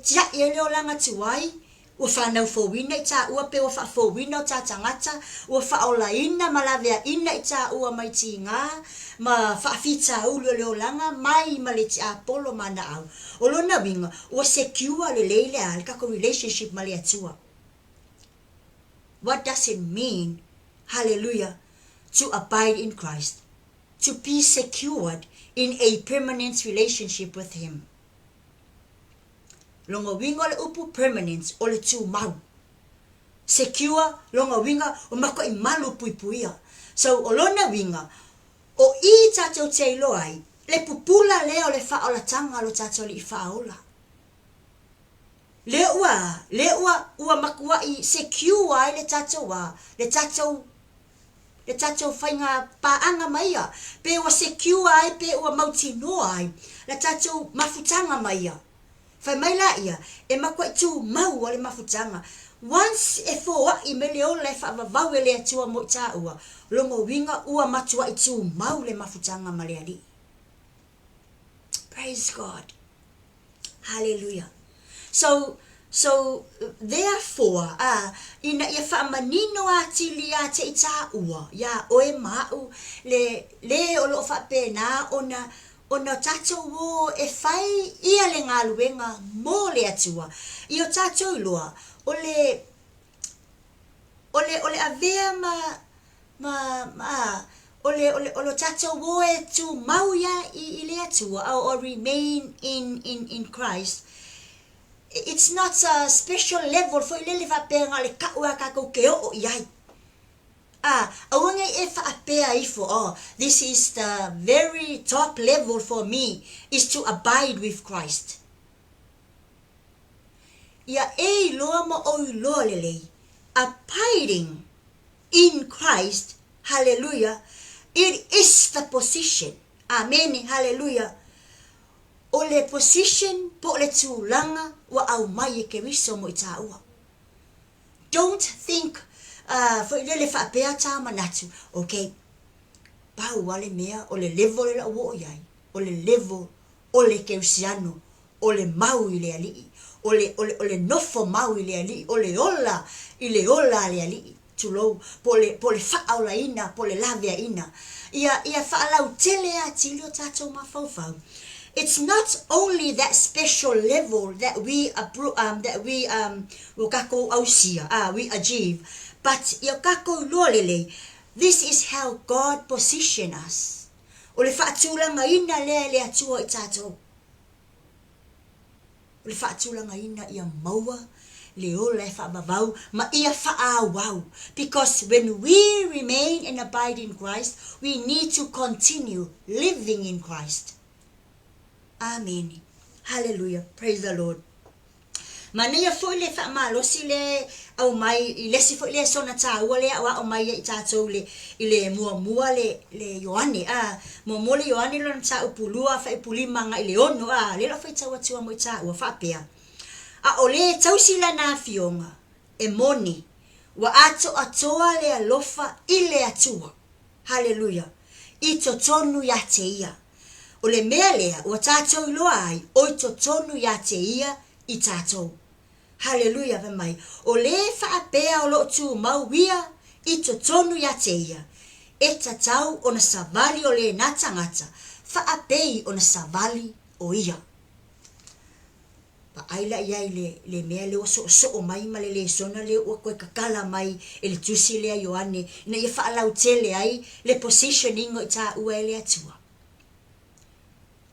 tia leo langa tuai, ua whanau fōwina i tā ua pe ua wha fōwina o tā tangata, ua whaola ina malavea ina i tā ua mai ti ngā, ma whaafita ulu leo langa, mai ma le ti apolo mana au. O lona winga, ua secure le leile a, le kako relationship ma le atua. What does it mean, hallelujah, to abide in Christ? To be secured in a permanent relationship with Him. Longa winga le upu permanence o le tu mau. Secure longa winga o mako I malu pui puia. So o lona winga o I tatou te loai le pupula leo le faaolataga lo tatou li faaola. Le ua makua I secure ai le tatou whainga paanga maia. Pe ua secure ai pe ua mautinoa ai. Le tatou mafutanga maia. Whai mai la ia, e makua I tu mau o le mafutanga. Once e fōa I me leo le whaavavau e le atua mo I tā ua, longo winga ua matua I tu mau le mafutanga ma le ali. Praise God. Hallelujah. So therefore, ina ia whaamanino a tili a te I tā ua, ia oe mau, le o loo whaapena ona tatou o e whai ia le ngā luenga mō le atua. I o tatou loa, o le avea o le tatou o e tu mau ia I le atua, or remain in Christ. It's not a special level for ile whapenga le kaua kako ke o iai. Awange e whaapea ifo, this is the very top level for me, is to abide with Christ. Ia e loa mo o loa lelei, abiding in Christ, hallelujah, it is the position. Amen, hallelujah. O le position po le tūlanga wa au mai e ke riso mo I tā ua. Don't think for le whaapea tā manatu. Okay. Pau wale mea o le level le o iai. O le level o le keusiano. O le mau I le alii. O le nofo mau I le alii. O le ola I le ola le alii. Tulou. Po le whaaula ina. Po le lavea ina. Ia whaalau tele a tilio tātou mawhauwhau. It's not only that special level that we we achieve, but this is how God position us. O le whaatulanga ina le atua I tātou. O le whaatulanga ina ia maua le o le whaabavau ma ia whaawau. Because when we remain and abide in Christ, we need to continue living in Christ. Amen. Hallelujah. Praise the Lord. Mania foi le fa malo si le au mai I le si foi le sona ta o le wa o mai I tatou le ile mua le Ioani mo le Ioani lo ta upulua fa ipulima nga ile ono le lo fa tawa tua mo ta o fa pea A ole tausi lana fionga. E moni. Wa ato atoa le alofa I le atua. Hallelujah. I totonu ya te ia. O le mea lea, ua tātou iloa ai, o I totonu ya te ia I tātou. Hallelujah, vamai. O le whaapea o lo tu mauia I totonu ya te ia. E tatau o na savali o le natangata, whaapei o na savali o ia. Pa aila iai le mea leo so o mai ma le sona leo ua koe kakala mai e le tusi lea Ioane, na ia whaalau tele ai le positioning o I tā ua ele atua.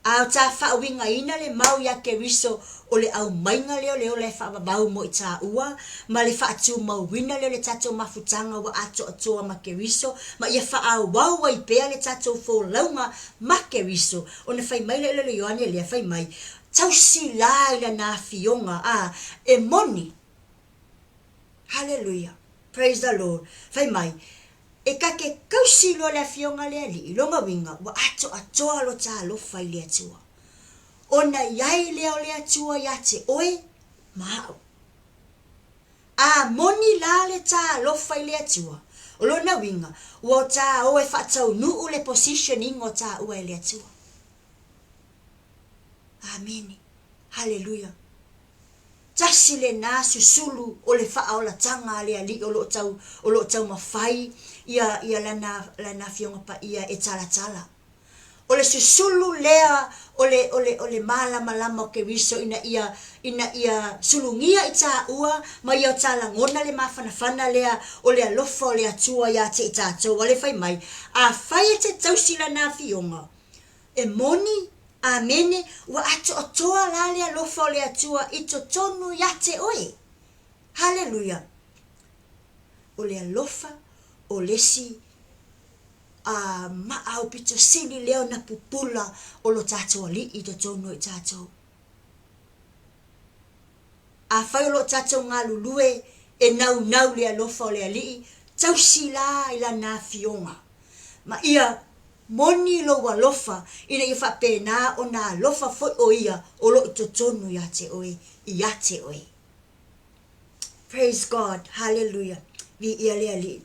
Au tā whaawinga ina le mau ya ke riso o le au mainga leo le whaababau mo I tā ua, ma le whaatu mauwina leo le tatou mafutanga wa ato atoa ma ke riso, ma ia whaau wau wai pea le tatou fo launga ma ke riso, o na whai mai le Ioane lea whai mai, tau si la ila na fionga e moni. Hallelujah. Praise the Lord. Whai mai. E ka ke kausi lo le fionga le ali, lo mawinga, wa ato atoa lo tā lo fai le atua. Ona iai leo le atua ya te oe, mahau. A moni la le tā lo fai le atua. O lo na winga, wa tā oe whatau nuu le positioning o tā ua le atua. Amen. Hallelujah. Tasi le nā susulu o le faaolataga le ali o lo tau mawhai ia lana fionga pa ia e tala. O le susulu lea o le malama o ke riso ina ia sulungia I tā ua ma ia o tala ngona le mawhanawhana lea o le alofa o le atua ia te I tātou wale whai mai. A whai e te tausi lana fionga. E moni amene wa ato atoa la le alofa o le atua I totonu ya te oe. Hallelujah. O le alofa o lesi maau pito sili leo na pupula o lo tatou ali I totonu I tatou. A whai o lo tatou ngā lulue e nau le alofa o le ali tausi la ila na fionga. Ma ia moni lo walofa ina I whapena o nā lofa foi o ia o lo totonu ya te oe I a te oe. Praise God. Hallelujah. Vi ia le ali.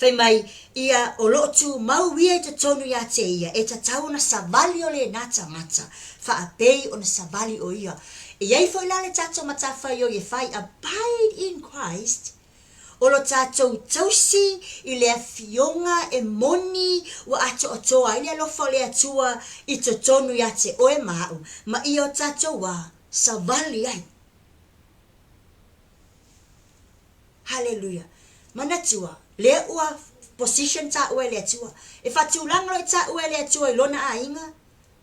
Whai mai ia o lo tu mau ia I totonu ya te ia e tatau na savali o le nata mata whaapei o na savali o ia. E iai foi la le tatou matawhai o ye whai abide in Christ. O lo tātou tausi I le fionga e moni wa ato atoa I le alofa le atua I totonu ya te oe mau. Ma I o tātou wa savali ai. Hallelujah. Manatua, le ua position ta ue le atua. E whatulanga lo ta ue le atua I lona a inga.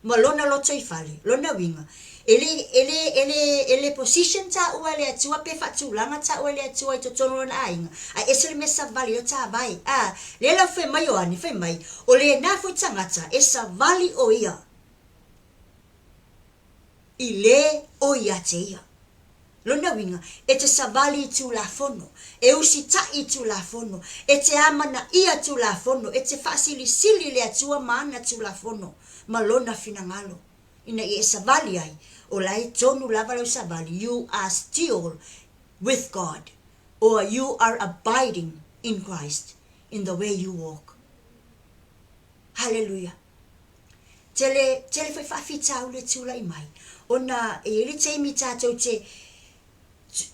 Ma lona loto I fale, lona winga. Ele position ta ua le atua pe whatulanga ta ua le atua I totonu lona a inga. A esele me savali o ta vai. Le la whe mai o ani, whe mai. O le na fui tangata, e savali o ia. I le o ia te ia. Lona winga, e te savali I tu la fono. E usi ta I tu la fono. E te amana ia tu la fono. E te fasili sili le atua maana tu la fono. Ma lona finangalo. Ina I e savali ai. O lai tonu lava lau savali. You are still with God. Or you are abiding in Christ. In the way you walk. Hallelujah. Tele fai whawhitau le tula I mai. Ona e ele te imi tātou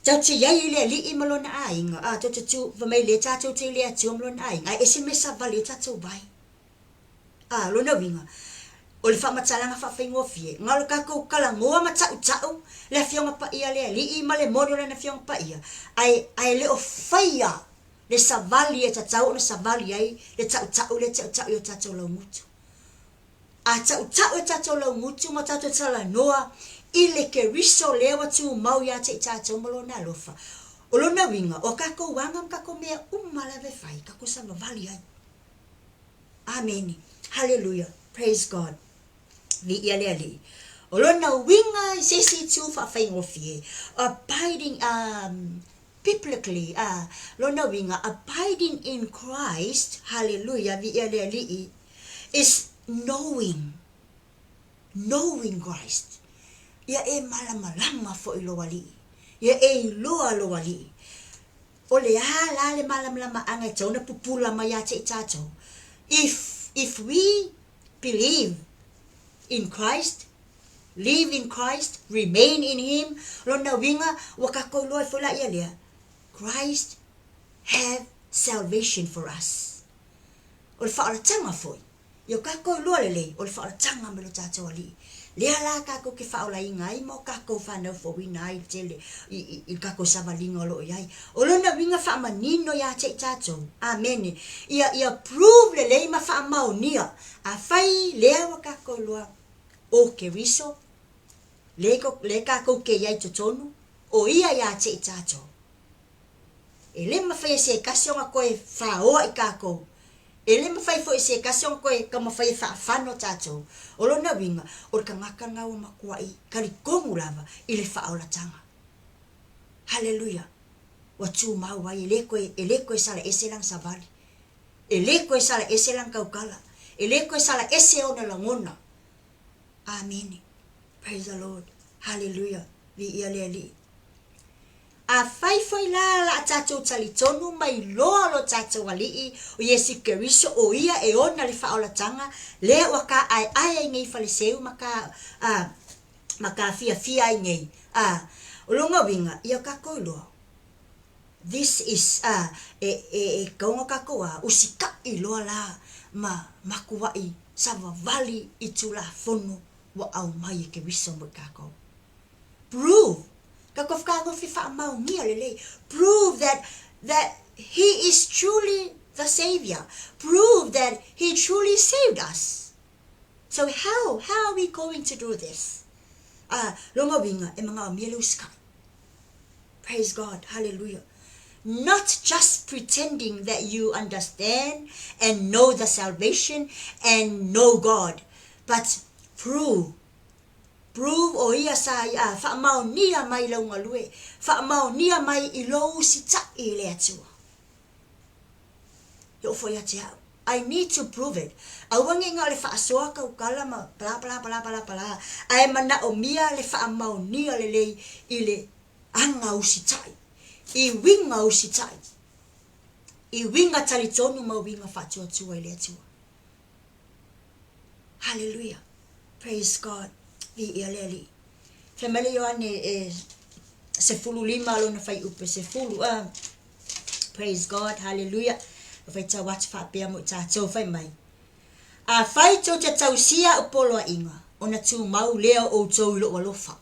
tau te iai le li I malona a inga. Tau te tu vamai le tātou te le atu malona a inga. E se me savali tātou bai. Lona winga. O le whamatalanga whawhaingoa fie. Ngalo kako kalangoa matau le fionga pa ia le li I ma le modo le na fionga pa ia. Ai le o whaia le savali e tatau na savali ai le tau le tau I o tātou lau mutu. A tau e tātou lau mutu ma tātou tala noa I le ke riso lewa tu mau ya te tātou malona alofa. O lona winga, o kako wangam kako mea umalave fai, kako sa mavali ai. Amen. Hallelujah. Praise God. Vi ia le ali. O lona winga se si tu whawhai ngofie. Abiding, biblically, lona winga, abiding in Christ, hallelujah, vi ia le ali, is knowing Christ. ia e malamalama fo ilo wali. Ia e loa lo wali. O le ala le malamalama anga tau na pupula mai a te tato. If we believe in Christ, live in Christ, remain in Him, lo na winga wakako loa fo la ia lea. Christ have salvation for us. O le faaolataga foi. Ia kako loa lele o le faaolataga me lo tatou ali. Lea la kako ke faaolaiga ai mo kako whanau fo wina ai tele i kako savalinga o lo iai. O lona winga whaamanino ia te tatou. Amen. Ia prove lele ma whaamaunia. A whai lea wa kako loa o ke riso. Le kako ke iai totonu. O ia te tatou. E le mawhai se kasionga koe whaoa I kako. E le mawhai fo se kasionga koe ka mawhai whaafano tatou. O lona winga, o ka ngaka ngau makuai, kari kongu lava, I le faaolataga. Hallelujah. Wa tu mau wai, e le koe sala ese lang savali. E le koe sala ese lang kaukala. E le koe sala ese ona langona. Amen. Praise the Lord. Hallelujah. Vi ia le ali. A whaifai la tatou talitonu mai loa lo tatou alii o Yesu Keriso o ia e ona le faaolataga le waka ai ngai faleseu maka fia ai ngai o longa winga ia kako loa. This is kaunga kako usika I loa la makuai savavali I tula fono wa au mai Keriso mo kako. Prove prove that He is truly the Savior. Prove that He truly saved us. So how are we going to do this? Praise God. Hallelujah. Not just pretending that you understand and know the salvation and know God, but prove o ia sa ia whaamau nia mai launga lue. Whaamau nia mai I lou si tai le atua. Yo fo ia te au. I need to prove it. Awangi ngā le whaasoa kaukala ma pala. Ai mana o mia le whaamau nia le lei I le anga usi tai. I winga usi tai. I winga talitonu ma winga whatua tua I le atua. Hallelujah. Praise God. I ialeli. Family yoane se fulu lima lo na fai upe se fulu. Praise God. Hallelujah. Fai ta watch fa pia mo ta so fai mai. A fai to te tausia upolo inga. Ona tu mau leo o to lo walofa.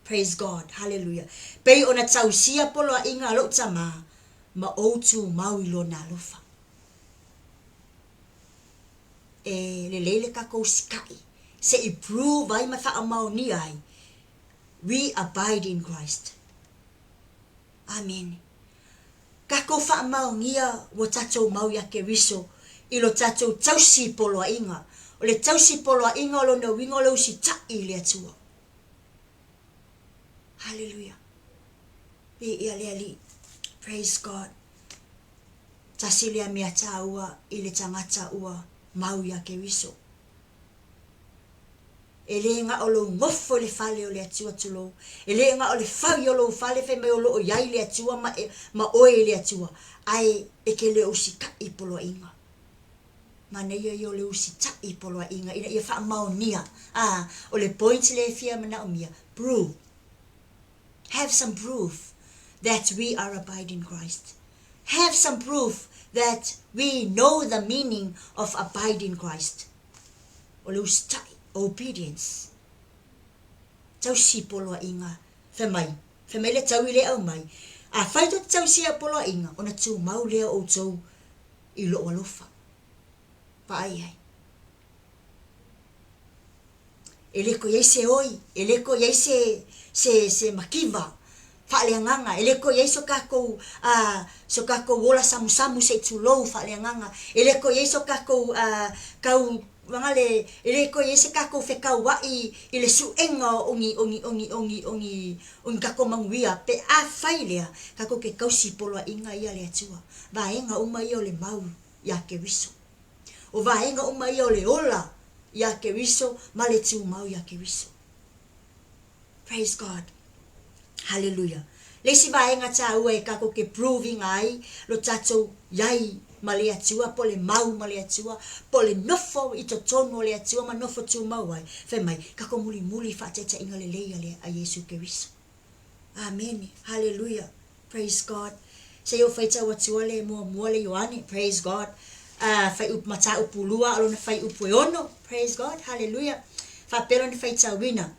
Praise God. Hallelujah. Pei ona tausia polo inga lo tama ma o tu mau lo na lofa. E lele ka ko sikai. Se I prove ai ma whaamau ni ai. We abide in Christ. Amen. Kako whaamau ngia wo tatou mau ya ke riso. Ilo tatou tausi poloa inga. O le tausi poloa inga o lo na wingo lo si tai le atua. Hallelujah. Ia le ali. Praise God. Tasilia mea ta ua ile tangata ua mau ya ke riso. Ele nga o lo ngofo le fale o le atua tulo. Ele nga o le fai o lo fale fe me o lo o yai le atua ma oe le atua. Ai ke le usika I polo inga. Mana ia le usita I polo inga. Ina ia wha maunia. O le point le fia mana o mia. Prove. Have some proof that we are abiding Christ. Have some proof that we know the meaning of abiding Christ. O le usita obedience. Tau si polo inga. Femai le tau ile au mai. A fai to tau si polo inga. Ona tu mau lea o tau I lo walofa. Pa ai. Ele ko yei se oi. Ele ko yei se makiva. Fa le nganga. Ele ko yei so kako wola samu se tulou fa le nganga. Ele ko yei so kako kau wangale ele ko yese kako fekau wai ile suenga ongi kako manguia pe a failea kako ke kausi polo inga ia le atua vaenga uma ia le mau ya ke wiso o vaenga uma ia le ola ya ke wiso male tu mau ya ke wiso Praise God. Hallelujah. Lesi vaenga cha ue kako ke proving ai lo tato yai male atua pole mau male atua pole nofo ito tono le atua ma nofo tu mau ai fe mai kako muli fa teta inga le ale a Yesu Keriso. Amen. Hallelujah. Praise God. Se yo faita watua le mo le Yohane. Praise God. Fai up mata upulua alo na fai upu ono. Praise God. Hallelujah. Fa pelo ni faita wina.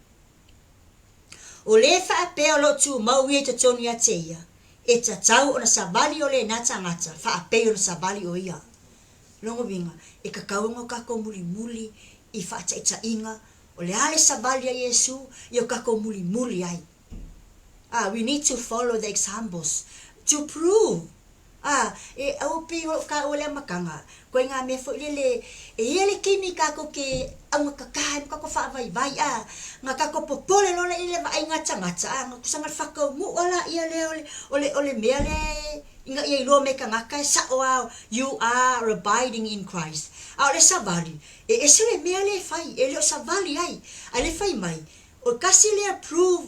O le fa pe lo tu mau ye to tonu ya teia. E ta tau ona sabali o le nata ngata. Fa pe o sabali o ia. Longo vinga. E kakaunga kako muli i fa ta inga. O le ale sabali ya Yesu. Yo kako muli ai. We need to follow the examples to prove. E au pi o ka ole makanga. Ko nga me fo le ele kimi ka ko ke ang kakahan ka ko fa vai nga ka ko popole lo le ile vai nga nga nga kusanga fa ko mu wala ia le ole me le inga ia lo me ka nga ka sa wow you are abiding in Christ. Ole sabali e sele me le fai ele sabali ai ale fai mai o kasi le prove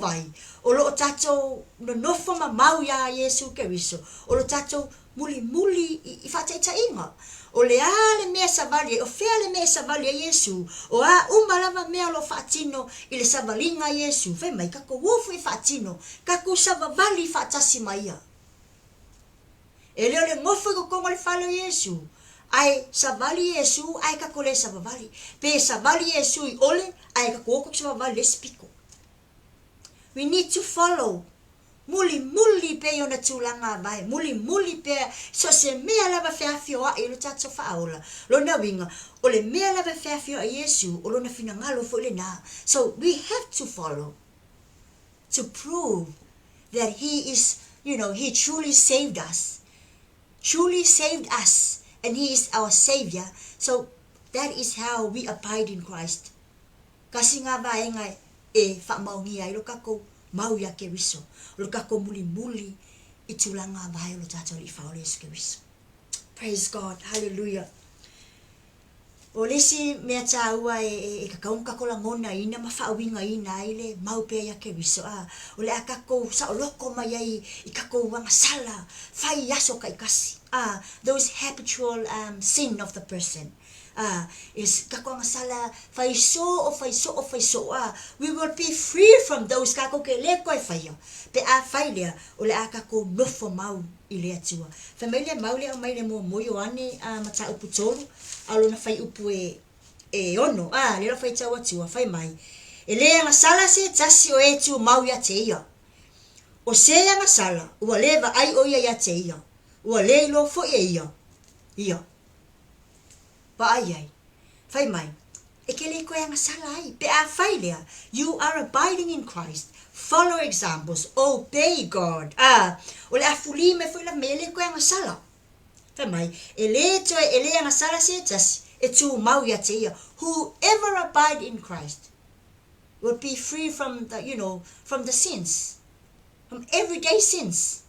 ai o lo tato no forma mau ya Yesu Keriso o lo tato muli i fa ta inga o le ale me sabali o fele me sabali ya Yesu o a umalava me lo fatino ile sabalinga Yesu fe mai ka ko wofu i fatino ka ku sabali fa tasi mai ele ole ngofo ko ngol falo Yesu ai sabali Yesu ai ka kole sabali pe sabali Yesu i ole ai ka ko sabali spiko. We need to follow muli pe yo na tulanga vai muli pe so se me ala va fafio a ilo tatso faola lo na winga ole me ala va fafio a Yesu o lo na fina ngalo fo le na. So we have to follow to prove that he is, he truly saved us and he is our savior. So that is how we abide in Christ. Kasi nga ba ngai e fa mau ngi ai lo kako mau ya Keriso lo kako muli itulanga ba lo tato li fa ole Keriso. Praise God. Hallelujah. O lesi mea taua e kakaung kakola ngona ina mawhaawinga ina ile mau pea ya Keriso. O le a kako sa oloko mai ai i kako wanga sala fai yaso kai kasi. Those habitual sin of the person. Is kako nga sala fai so. We will be free from those kako ke le koe fai. Pe a fai lea o le a kako nofo mau i le atua. Familia mau le mai le mo Yohane mata upu tolu. Alo na fai upu e ono. Le fai tawa tua fai mai. E le nga sala se tasi o e tu mau ya te ia. O se nga sala ua leva ai o ia ya te ia. Ua le lo fo ia. Ia. Pa ai. Fai mai. E ke le koe nga sala ai. Pe a fai lea. You are abiding in Christ. Follow examples. Obey God. O le a fuli me foi la mele koe nga sala. Fai mai. E le nga sala se tasi. E tu mau ya te ia. Whoever abide in Christ will be free from the, from the sins. From everyday sins.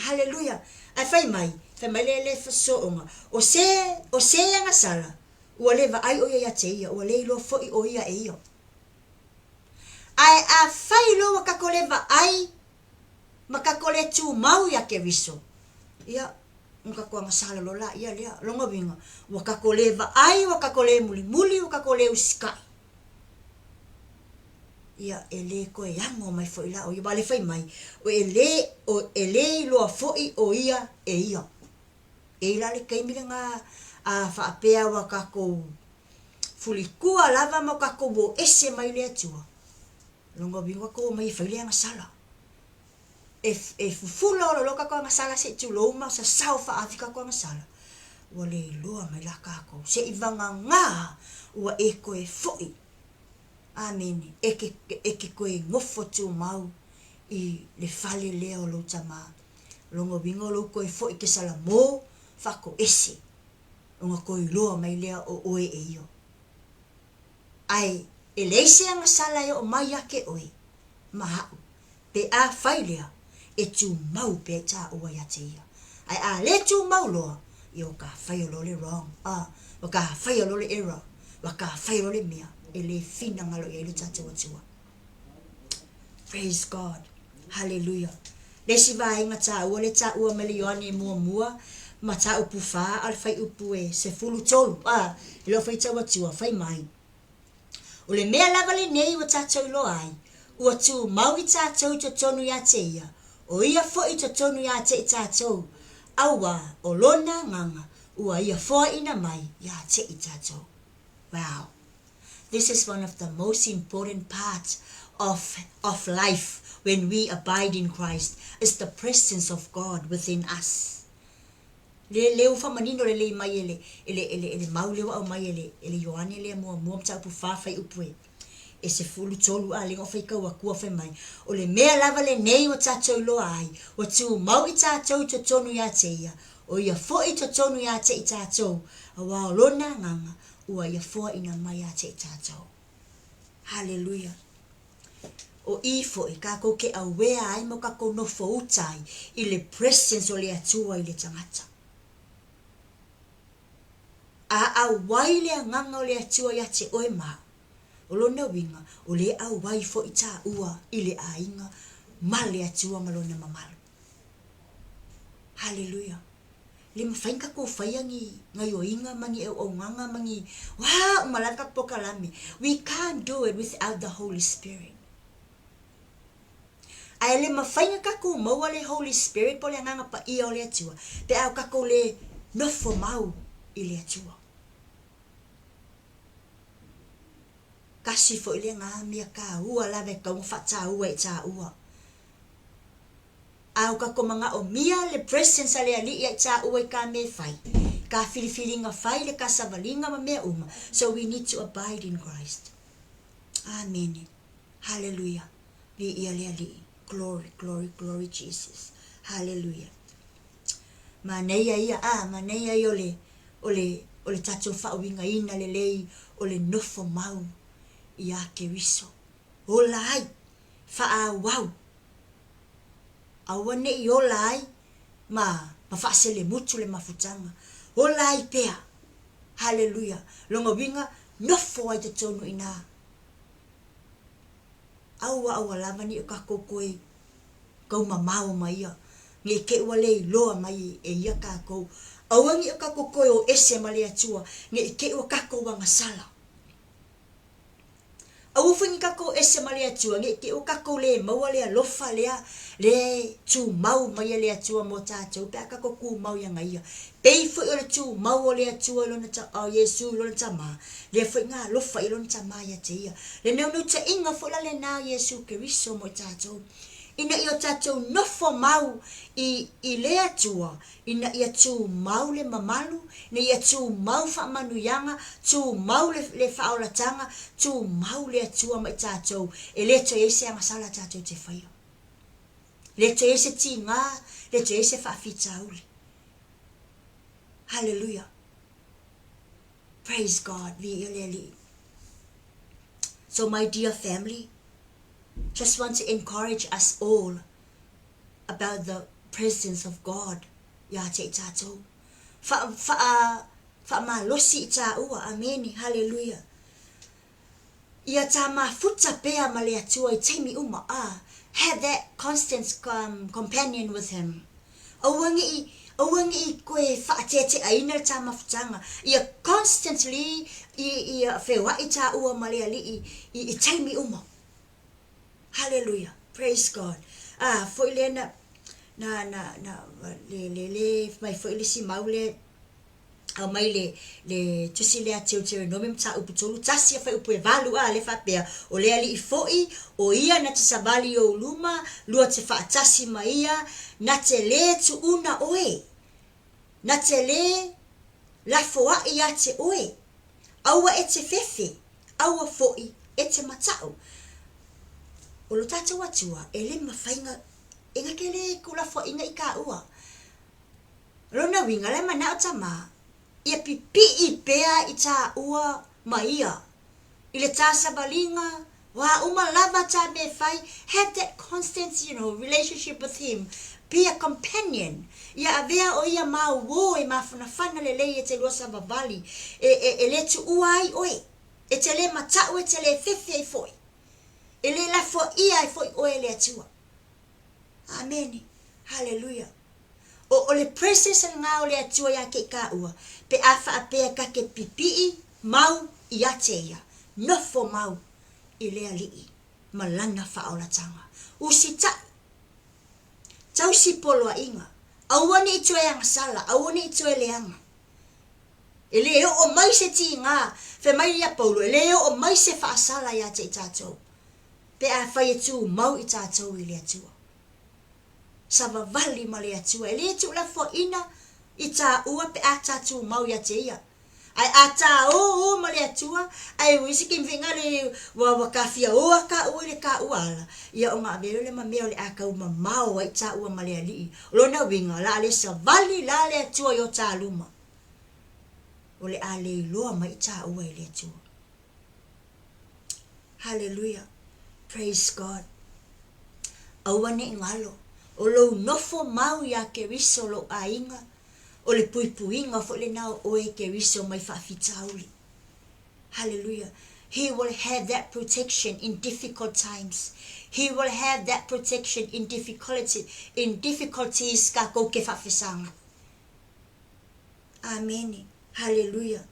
Hallelujah. Ai fai mai le fasoonga. O se nga sala. Ua leva ai o ia te ia. Ua le lo foi o ia e ia. Ai a fai lo wakako leva ai. Makako le tu mau ya Keriso. Ia. Ngakako nga sala lo la. Ia lea. Longa winga. Wakako leva ai. Wakako le muli. Wakako le usikai. Ia ele koe yango mai foi la o ia bale fai mai o ele lo foi o ia e ia e la le kai milenga a fa pea wa kako fulikua lava mo kako bo ese mai le atua longo bingo ko mai fai le nga sala e fufula lo kako nga sala se tu lo ma sa fa afika ko nga sala wale lo mai la kako se ivanga nga wa e koe foi. Amen. Eke koe ngofo tu mau i le fale leo lo tama. Longo bingo lo koe fo ike sala mo fako ese. Longa koe loa mai lea o oe e io. Ai eleise anga sala e o mai ake oe. Mahau. Pe a fai lea e tu mau pe ta oa ya te ia. Ai a le tu mau loa i o ka fai o lo le wrong. O ka fai o lo le error. Wa ka fai o le mea. e le fina ngalo e le tatou atua. Praise God. Hallelujah. Le si vai nga taua le taua me le yoane mua ma tau pufa al fai upu e se fulu tolu. Lo fai tau atua, fai mai. O le mea lava le nei wa tatou lo ai. Ua tu mau i tatou to tonu ya te ia. O ia fo i to tonu ya te i tatou. Aua o lona nganga. Ua ia fo ina mai ya te i tatou. Wow. This is one of the most important parts of life when we abide in Christ. Is the presence of God within us. Le ufa manino le mai ele mau le wa mai ele Yohane le mo tsa pu fa fai upue. E se fulu tolu a le ngofai ka wa kua fai mai. O le mea lava le nei o tatou lo ai. O tu mau i tatou to tonu ya te ia. O ia fo i to tonu ya te i tatou. A wa lona nganga. Ua ia fo ina mai ya te i tatou. Hallelujah. O i fo i kako ke a wea ai mo kako no fo utai. I le presence o le atua i le tangata. A wai le nganga o le atua ya te oe maa. O lona winga, o le au wai fo i tā ua i le ainga ma le atua malona mamalu. Hallelujah. Le mawhainga ko whaiangi ngai o inga mangi o nganga mangi. Wow, malaka po kalami. We can't do it without the Holy Spirit. Ai le mawhainga kako maua le Holy Spirit po le nganga pa ia o le atua. Pe au kako le nofo mau i le atua. Kasi fo ile nga mia ka ua lave ka mo fata ua e ta ua. Au ka ko manga o mia le presence ale ali e ta ua ka me fai. Ka feeling fai le ka savalinga ma me uma. So we need to abide in Christ. Amen. Hallelujah. Li ile ali. Glory, glory, glory Jesus. Hallelujah. Maneia ia maneia ole tatu fa winga ina le lei ole nofo mau. Ia ke wiso. O lai. Faa wow. Awane i o lai. Ma fase le mutu le mafutanga. O lai pea. Hallelujah. Longa winga nofo ai te tonu ina. Awa lava ni o kako koe. Kau mamao mai ia. Nge ke wale loa mai e ia kako. Awangi o kako koe o ese male atua. Nge ke o kako wanga sala. Au fungi kako ese male atua nge ke o kako le maua le alofa le tu mau mai le atua mo tatou pe kako ku mau ia ngai. Pei fo o le tu mau le atua lona ta o Yesu lona ta ma. Le fo nga alofa lona ta ma ia te ia. Le no ta inga fo la le na Yesu Kristo mo tatou. Ina ia tatou nofo mau i le atua. Ina ia tu mau le mamalu. Ina ia tu mau fa manuyanga. Tu mau le faaolataga. Tu mau le atua mai tatou. E le to ese anga sala tatou te whaia. Le to ese tinga. Le to ese faafitauli. Hallelujah. Praise God. So my dear family, just want to encourage us all about the presence of God. Ya te tatou. Fa ma losi ta ua. Amen. Hallelujah. Ia ta ma futa pea ma le atua I taimi uma. Have that constant companion with him. Awangi I koe whaatete aina ta mafutanga. Ia constantly ia whewa I ta ua ma le ali I taimi uma. Hallelujah. Praise God. Foi le na mai foi le si maule a mai le tusi le ateu no mem ta uputolu tasi fa upu valu le fa pe o le ali foi o ia na te sabali o luma lua te fa tasi mai na te le tu una oe na te le la foa ia te oe aua e te fefe aua foi e te matau. O lo tata watua, e le mawhainga, inga ke le kula fo inga I ka ua. Rona winga le mana o tama, ia pipi I pea I ta ua ma ia. I le ta sabalinga, wa uma lava ta me fai, have that constant, relationship with him. Be a companion. Ia avea o ia mau wo e mawhanawhana le lei e te loa sabavali. E le tu ua ai oe. E te le matau e te le fefe ai foi. E le la fo ia ai foi o ele atua. Amen. Hallelujah. O le presence nga o le atua ya ke ka ua. Pe afa apea ka ke pipii mau i ate ia. Nofo mau i le alii. Malana faaolataga. Usita. Tau si polo a inga. Awane i tue ang sala. Awane i tue leanga. Ele o mai se ti nga. Fe mai ia paulo. Ele o mai se faasala ya te i tātou. Pe a whai atu mau i tātou i le atua. Sava vali ma le atua. E le atu la fo ina i tā ua pe a tātou mau i ate ia. Ai a tā o ma le atua. Ai wisi ki mwinga le wakawhia o a ka ua le ka ua ala. Ia o ngā vero le mameo le a kau ma mau ai tā ua ma le alii. Lona winga la le sa vali la le atua i o tā luma. O le a le iloa ma i tā ua i le atua. Hallelujah. Praise God. Awane ingalo. O lo nofo mau ya ke riso lo ainga. O le puipuinga fo le nao oe ke riso mai whaafitauli. Hallelujah. He will have that protection in difficult times. He will have that protection in difficulties ka ko ke whaafisanga. Amen. Hallelujah.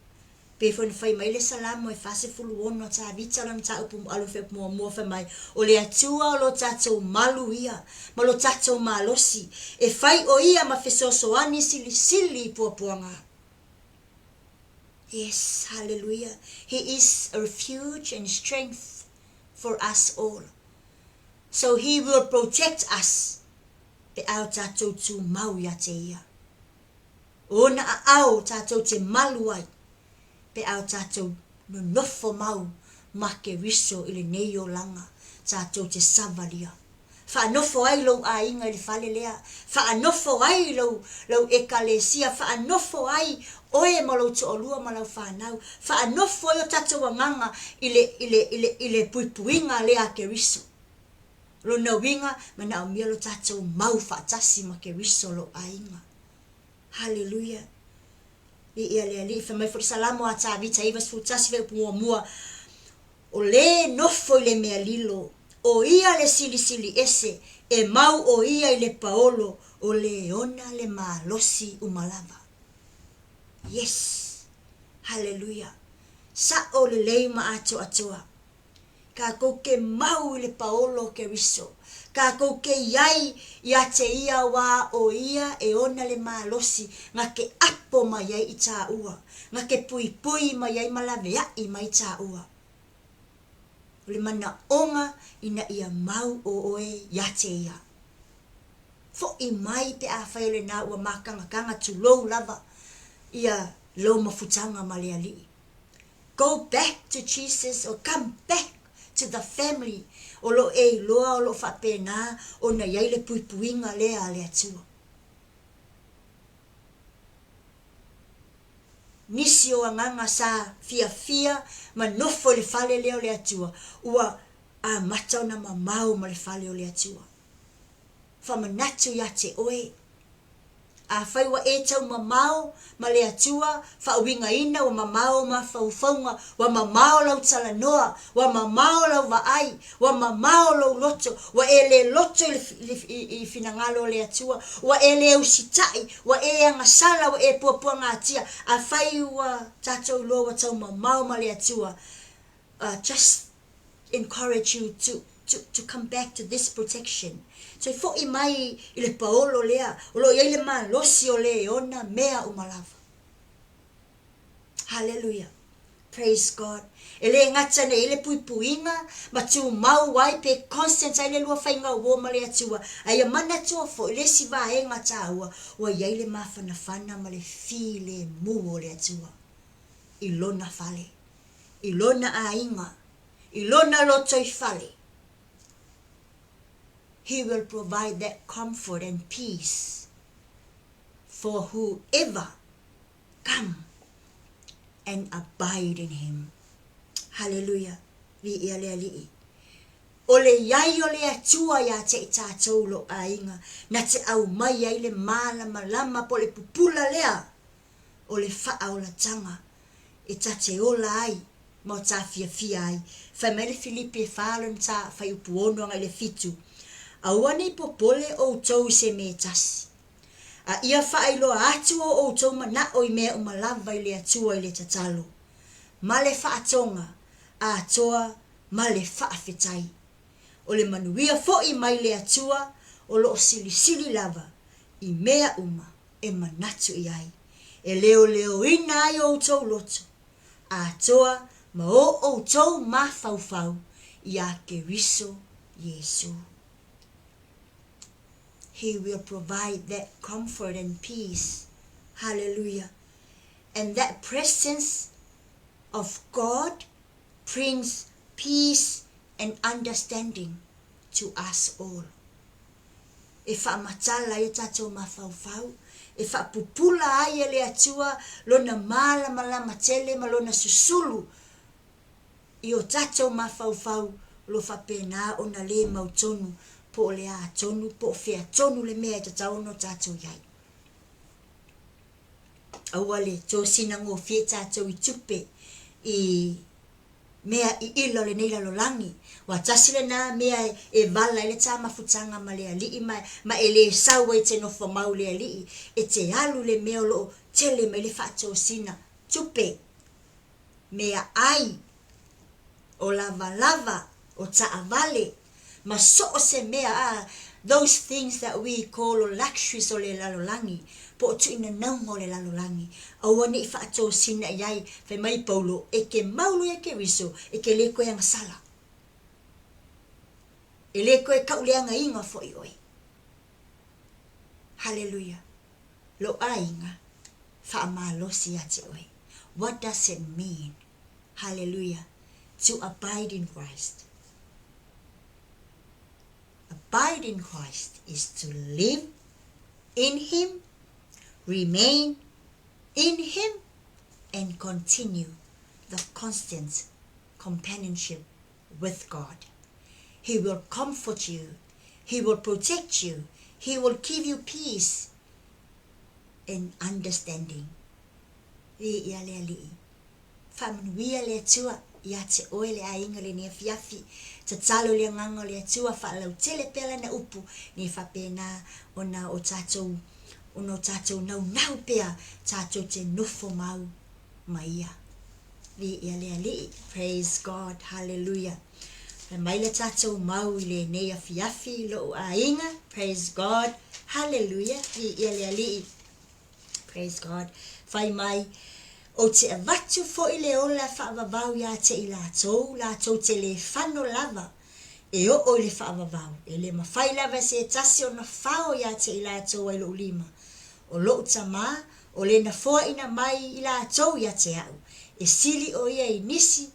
Pe fo fai mai le salamo e fase fulu ono ta vita lam ta upu alu fe mo fa mai o le atua o lo tatou malu ia ma lo tatou malosi e fai o ia ma fesoso ani sili puanga. Yes, hallelujah. He is a refuge and strength for us all. So he will protect us. Pe au tatou tu mau ia te ia. Ona au tatou te malu ai. Pe au tātou no nofo mau ma ke riso i le nei o langa tātou te savalia. Wha nofo ai lau a inga i le whale lea. Wha nofo ai lau ekalesia. Wha nofo ai oe ma lau to olua ma lau whanau. Wha nofo ai o tātou anganga i le puipuinga lea ke riso. Lo na winga ma na umia lo tātou mau whaatasi ma ke riso lo a inga. Hallelujah. Ia le ali fa mai for salamo a ta vita iva sfutasi ve mua o le nofo le mea lilo o ia le sili ese e mau o ia le paolo o le ona le malosi umalava. Yes, hallelujah. Sa o le leima atoa ka ko ke mau le paolo ke riso ka ko ke yai ya te ia wa o ia e ona le malosi nga ke apo mai ai i tā ua nga ke pui mai ai malavea i mai tā ua le mana onga ina ia mau o oe ya te ia fo i mai pe a whai le na ua makanga tu lou lava ia lo mafutanga male ali. Go back to Jesus or come back to the family. O lo e loa o lo whapena o na iai le puipuinga lea le atua. Nisi o anganga sa fia ma nofo le fale leo le atua. Ua a matau na mamau ma le fale o le atua. Whamanatu ya te oe. A whaiwa e tau mamau ma le atua, whauinga ina wa mamau ma whauwhaunga, wa mamau lau talanoa, wa mamau lau vaai, wa mamau lau loto, wa e le loto i finangalo le atua, wa e le usitai, wa e angasala, wa e puapua ngatia, a whaiwa tatou loa tau mamau ma le atua. Just encourage you to come back to this protection. So fo i mai i le paolo lea, o lo iai le malosi o le ona mea umalava. Hallelujah. Praise God. E le ngata ne ele puipuinga, ma tu mau wai pe constant ai le lua whainga uo ma le atua. Ai a mana tua fo, le si va e ngata ua, ua iai le mawhanawhana ma le fi le mu o le atua. I lona fale, i lona a inga, i lona loto i fale. He will provide that comfort and peace for whoever come and abide in him. Hallelujah. Vi ia le alii. O le iai o le atua ia te i tātou lo ainga. Na te au mai ai le malama po le pupula lea. O le faaolataga. E tate ola ai. mo ta fia ai fa mele Filipi falo ta fa upuono nga le fitu awane popole o tou se me tasi a ia fa ilo atu o tou mana o me o malava ile atua ile tatalo male fa atonga a toa male fa afetai o le manuia fo i mai le atua o lo sili lava i mea uma e manatu i ai e leo ina ai o tou loto a toa ma o tou ma fau i a ke riso Yesu. He will provide that comfort and peace. Hallelujah. And that presence of God brings peace and understanding to us all. If a matala e tatou mafau, if a pupula ai le atua lona mala matele malona susulu i o tatou mafau lo fapena ona le mautonu po le a tonu po fea tonu le mea tatou no tatou yai. Awale to sinango fie tatou I tupe I mea I ilo le neila lo langi wa tasile na mea e vala ele ta mafutanga ma le ali ma ele sawa e te no famau le ali e te alu le mea lo tele me le fato sina tupe mea ai o lava o ta avale ma so se mea those things that we call luxuries o le lalolangi po tu ina nau le lalolangi awani fato sina yai fe mai paulo e ke maulu e ke riso e ke le ko yang sala e le ko e ka uleanga inga fo I oi. Hallelujah. Lo ainga fa amalosi ate oi. What does it mean? Hallelujah. To abide in Christ. Abide in Christ is to live in Him, remain in Him, and continue the constant companionship with God. He will comfort you. He will protect you. He will give you peace and understanding. Whamanuia le atua ia te oe le ainga le nia fiafi te talo le nganga le atua whaalau tele pela na upu ni whapena ona o tātou nau pea tātou te nofo mau maia. Praise God. Hallelujah. Mai le tātou mau I le nea fiafi lo ainga. Praise God. Hallelujah. Praise God. Whai mai o te avatu fo I le ola whaavavau ia te I lātou te le whano lava. E o le whaavavau. E le mawhai lava se tasi o na whao ia te I lātou ai lo lima. O lo utama, o le na foa ina mai I lātou ia te au. E sili o ia I nisi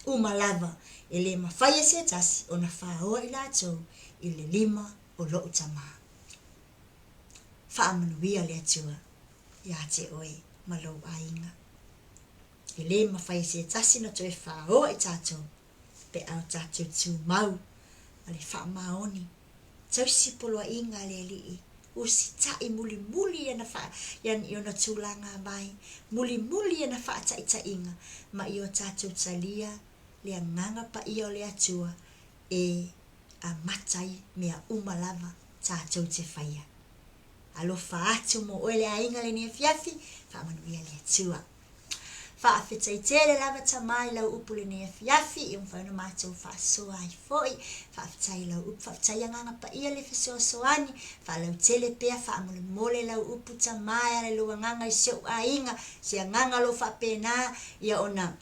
umalava. E le mawhai se tasi o na whao I lātou I le lima o lo utama. Whaamanuia le atua ia te oe malo ainga. E le mawhai se tasi na toe whao I tātou. Pe au tātou tū mau. Ale wha maoni. Tau sipolo inga le li. Usi tai muli yana wha. Yan iona tūlanga mai. Muli yana wha ta inga. Ma io tātou talia. Le nganga pa io le atua. E a matai mea umalava tātou te whaia. Alo wha atu mo oe le ainga le nia fiafi. Wha manuia le atua. Whaafetai tele lava tamai lau upu le nea fiafi I whauna mātou whaasoa I foi. Whaafetai lau upu, whaafetai anganga pa ia le whasoa soani. Whaalau tele pea whaamole mole lau upu tamai ale lo anganga I seo a inga. Se anganga lo whaapena ia ona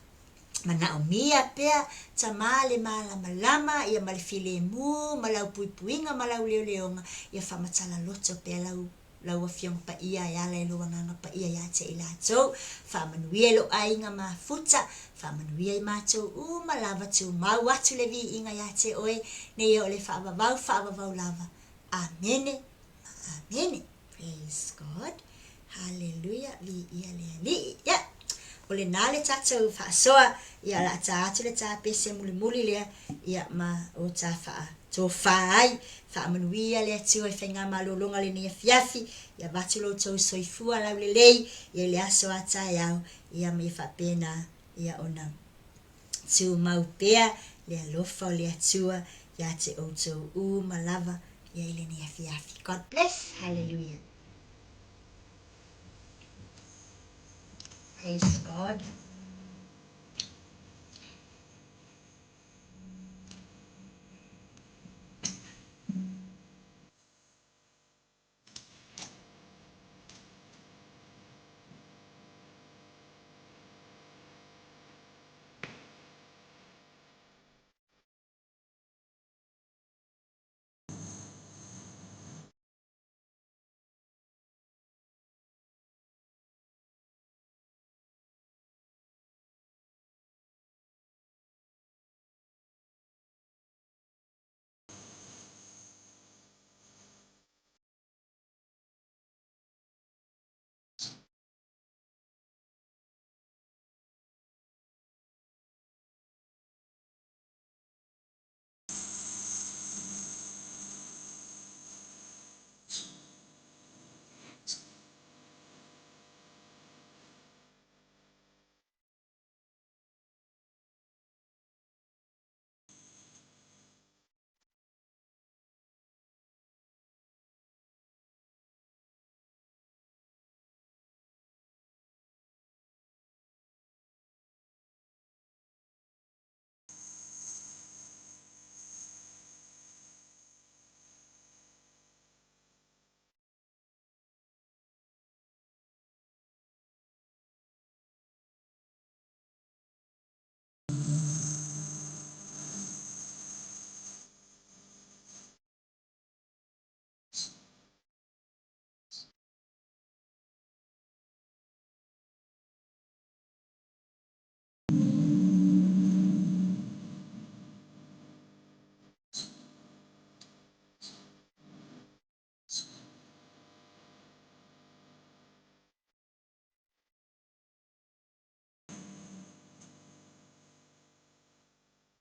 mana o mia pea tamale malama ia male file mu malau puipuinga malau leonga ia whamatala loto pea lau afiong pa ia le luanganga pa ia te ilato whamanuia lo ainga mafuta whamanuia I mato malava tu mau atu le vi inga te oe ne ia ole whaavavau lava. Amene. Praise God. Hallelujah. Li. Yeah. Ole nale tatou whaasoa ia la tātu le tā pese muli lea ia ma o tā whaa tō whaai whaamanuia lea tua I whainga malolonga le nia fiafi ia watulo tau soifua lau le lei ia le aso ata iau ia me whapena ia ona tu mau pea, le alofa o le atua, ia te outou malava, ia ile ni afi. God bless. Hallelujah. Praise God.